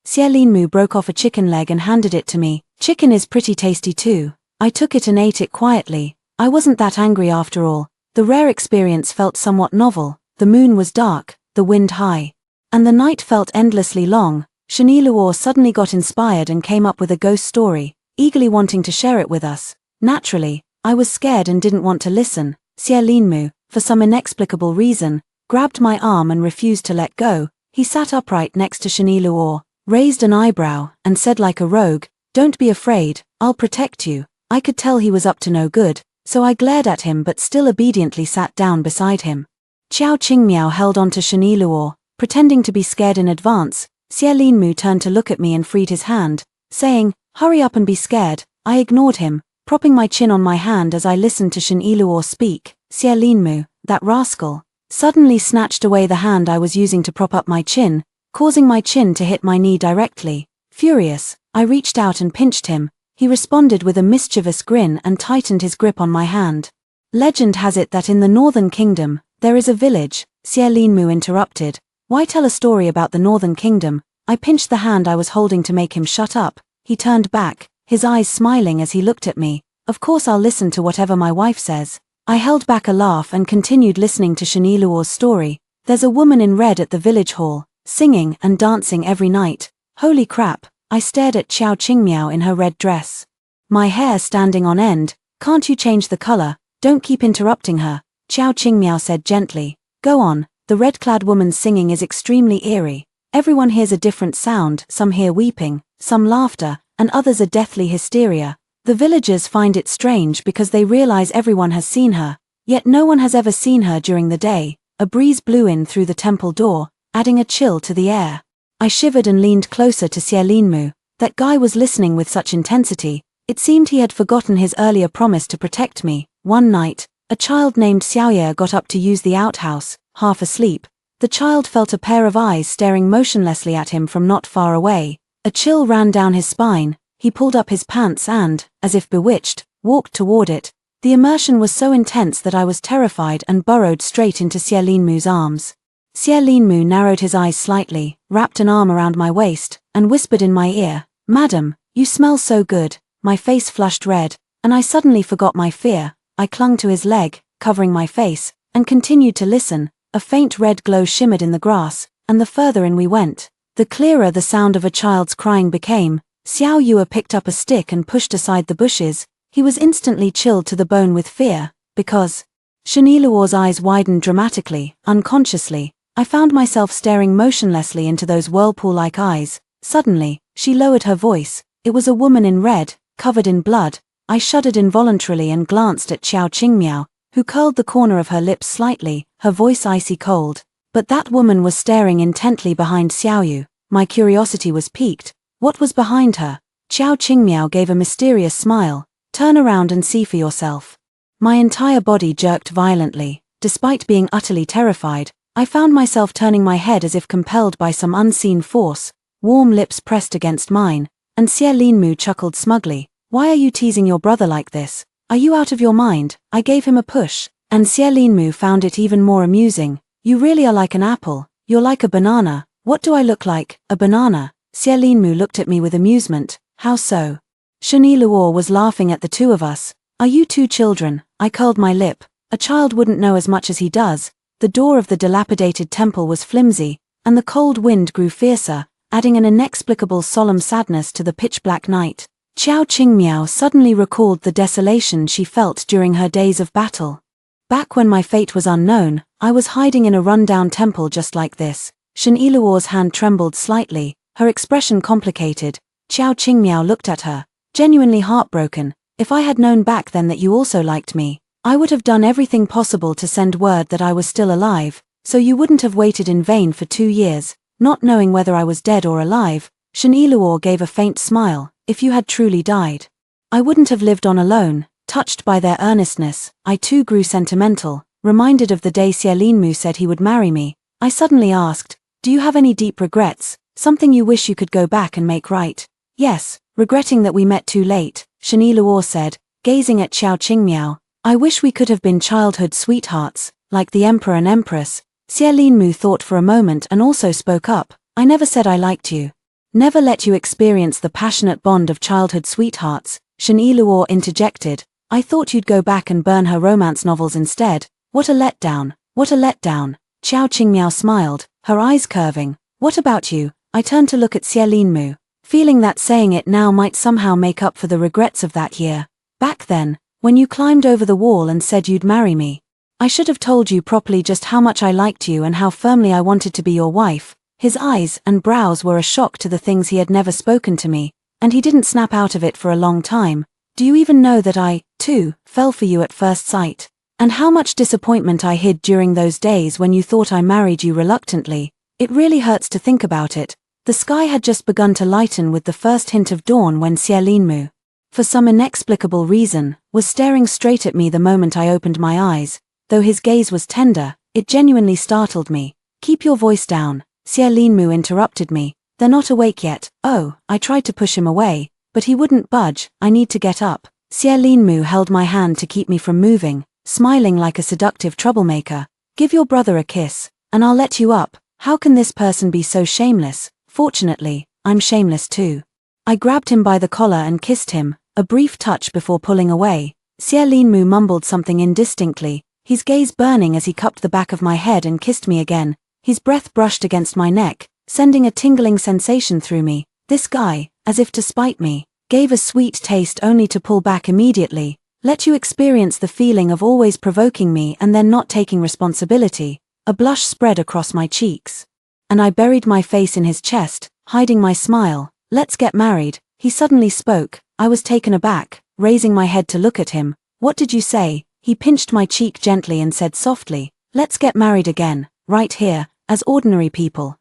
Xie broke off a chicken leg and handed it to me. "Chicken is pretty tasty too." I took it and ate it quietly. I wasn't that angry after all. The rare experience felt somewhat novel. The moon was dark, the wind high, and the night felt endlessly long. Shen Yiluo suddenly got inspired and came up with a ghost story, eagerly wanting to share it with us. Naturally, I was scared and didn't want to listen. Xie, for some inexplicable reason, grabbed my arm and refused to let go. He sat upright next to Shen Yiluo, raised an eyebrow, and said like a rogue, "Don't be afraid, I'll protect you." I could tell he was up to no good, so I glared at him but still obediently sat down beside him. Qiao Qingmiao held on to Shen Yiluo, pretending to be scared in advance. Xie turned to look at me and freed his hand, saying, "Hurry up and be scared." I ignored him, propping my chin on my hand as I listened to Shen Yiluo speak. Xie, that rascal, suddenly snatched away the hand I was using to prop up my chin, causing my chin to hit my knee directly. Furious, I reached out and pinched him. He responded with a mischievous grin and tightened his grip on my hand. "Legend has it that in the Northern Kingdom, there is a village," Xie interrupted. "Why tell a story about the Northern Kingdom?" I pinched the hand I was holding to make him shut up. He turned back, his eyes smiling as he looked at me. Of course I'll listen to whatever my wife says. I held back a laugh and continued listening to Shaniluo's story. There's a woman in red at the village hall, singing and dancing every night. Holy crap, I stared at Xiao Qingmiao in her red dress. My hair standing on end. Can't you change the color? Don't keep interrupting her, Xiao Qingmiao said gently. Go on, the red-clad woman's singing is extremely eerie. Everyone hears a different sound, some hear weeping, some laughter, and others a deathly hysteria. The villagers find it strange because they realize everyone has seen her, yet no one has ever seen her during the day. A breeze blew in through the temple door, adding a chill to the air. I shivered and leaned closer to Xie Linmu. That guy was listening with such intensity. It seemed he had forgotten his earlier promise to protect me. One night, a child named Xiaoye got up to use the outhouse, half asleep. The child felt a pair of eyes staring motionlessly at him from not far away. A chill ran down his spine. He pulled up his pants and, as if bewitched, walked toward it. The immersion was so intense that I was terrified and burrowed straight into Xie Linmu's arms. Xie Linmu narrowed his eyes slightly, wrapped an arm around my waist, and whispered in my ear, "Madam, you smell so good." My face flushed red, and I suddenly forgot my fear. I clung to his leg, covering my face, and continued to listen. A faint red glow shimmered in the grass, and the further in we went, the clearer the sound of a child's crying became. Xiao Yue picked up a stick and pushed aside the bushes. He was instantly chilled to the bone with fear, because Shaniluo's eyes widened dramatically, unconsciously. I found myself staring motionlessly into those whirlpool-like eyes. Suddenly, she lowered her voice. It was a woman in red, covered in blood. I shuddered involuntarily and glanced at Xiao Qingmiao, who curled the corner of her lips slightly, her voice icy cold. But that woman was staring intently behind Xiao Yu. My curiosity was piqued. What was behind her? Xiao Qingmiao gave a mysterious smile. Turn around and see for yourself. My entire body jerked violently. Despite being utterly terrified, I found myself turning my head as if compelled by some unseen force. Warm lips pressed against mine, and Xie Linmu chuckled smugly. Why are you teasing your brother like this? Are you out of your mind? I gave him a push, and Xie Linmu found it even more amusing. You really are like an apple. You're like a banana. What do I look like? A banana? Xie Linmu looked at me with amusement. How so? Shaniluo was laughing at the two of us. Are you two children? I curled my lip. A child wouldn't know as much as he does. The door of the dilapidated temple was flimsy, and the cold wind grew fiercer, adding an inexplicable solemn sadness to the pitch-black night. Xiao Qingmiao suddenly recalled the desolation she felt during her days of battle. Back when my fate was unknown, I was hiding in a run-down temple just like this. Shaniluo's hand trembled slightly, her expression complicated. Xiao Qingmiao looked at her, genuinely heartbroken. If I had known back then that you also liked me, I would have done everything possible to send word that I was still alive, so you wouldn't have waited in vain for 2 years, not knowing whether I was dead or alive. Shaniluo gave a faint smile. If you had truly died, I wouldn't have lived on alone. Touched by their earnestness, I too grew sentimental. Reminded of the day Xie Linmu said he would marry me, I suddenly asked, do you have any deep regrets, something you wish you could go back and make right? Yes, regretting that we met too late, Shaniluo said, gazing at Xiao Qingmiao. I wish we could have been childhood sweethearts, like the emperor and empress. Xie Linmu thought for a moment and also spoke up. I never said I liked you. Never let you experience the passionate bond of childhood sweethearts, Shaniluo interjected. I thought you'd go back and burn her romance novels instead. What a letdown, what a letdown. Xiao Qingmiao smiled, her eyes curving. What about you? I turned to look at Xie Linmu, feeling that saying it now might somehow make up for the regrets of that year. Back then, when you climbed over the wall and said you'd marry me, I should have told you properly just how much I liked you and how firmly I wanted to be your wife. His eyes and brows were a shock to the things he had never spoken to me, and he didn't snap out of it for a long time. Do you even know that I, too, fell for you at first sight? And how much disappointment I hid during those days when you thought I married you reluctantly? It really hurts to think about it. The sky had just begun to lighten with the first hint of dawn when Xie Linmu, for some inexplicable reason, was staring straight at me the moment I opened my eyes. Though his gaze was tender, it genuinely startled me. Keep your voice down, Xie Linmu interrupted me. They're not awake yet. Oh, I tried to push him away, but he wouldn't budge. I need to get up. Xie Linmu held my hand to keep me from moving, smiling like a seductive troublemaker. Give your brother a kiss, and I'll let you up. How can this person be so shameless? Fortunately, I'm shameless too. I grabbed him by the collar and kissed him, a brief touch before pulling away. Xie Linmu mumbled something indistinctly, his gaze burning as he cupped the back of my head and kissed me again. His breath brushed against my neck, sending a tingling sensation through me. This guy, as if to spite me, gave a sweet taste only to pull back immediately. Let you experience the feeling of always provoking me and then not taking responsibility. A blush spread across my cheeks, and I buried my face in his chest, hiding my smile. Let's get married, he suddenly spoke. I was taken aback, raising my head to look at him. What did you say? He pinched my cheek gently and said softly, let's get married again, right here, as ordinary people,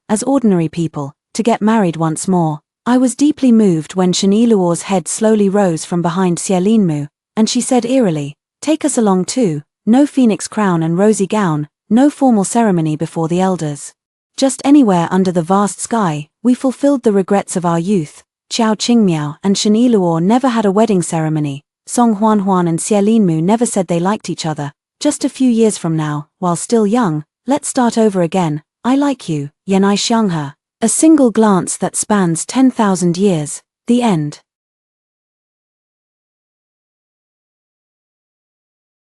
to get married once more. I was deeply moved when Shani Luo's head slowly rose from behind Xie Linmu, and she said eerily, take us along too, no phoenix crown and rosy gown, no formal ceremony before the elders. Just anywhere under the vast sky. We fulfilled the regrets of our youth. Qiao Qingmiao and Shani Luo never had a wedding ceremony. Song Huan and Xie Linmu never said they liked each other. Just a few years from now, while still young, let's start over again. I like you, Yanai Xianghe. A single glance that spans 10,000 years. The end.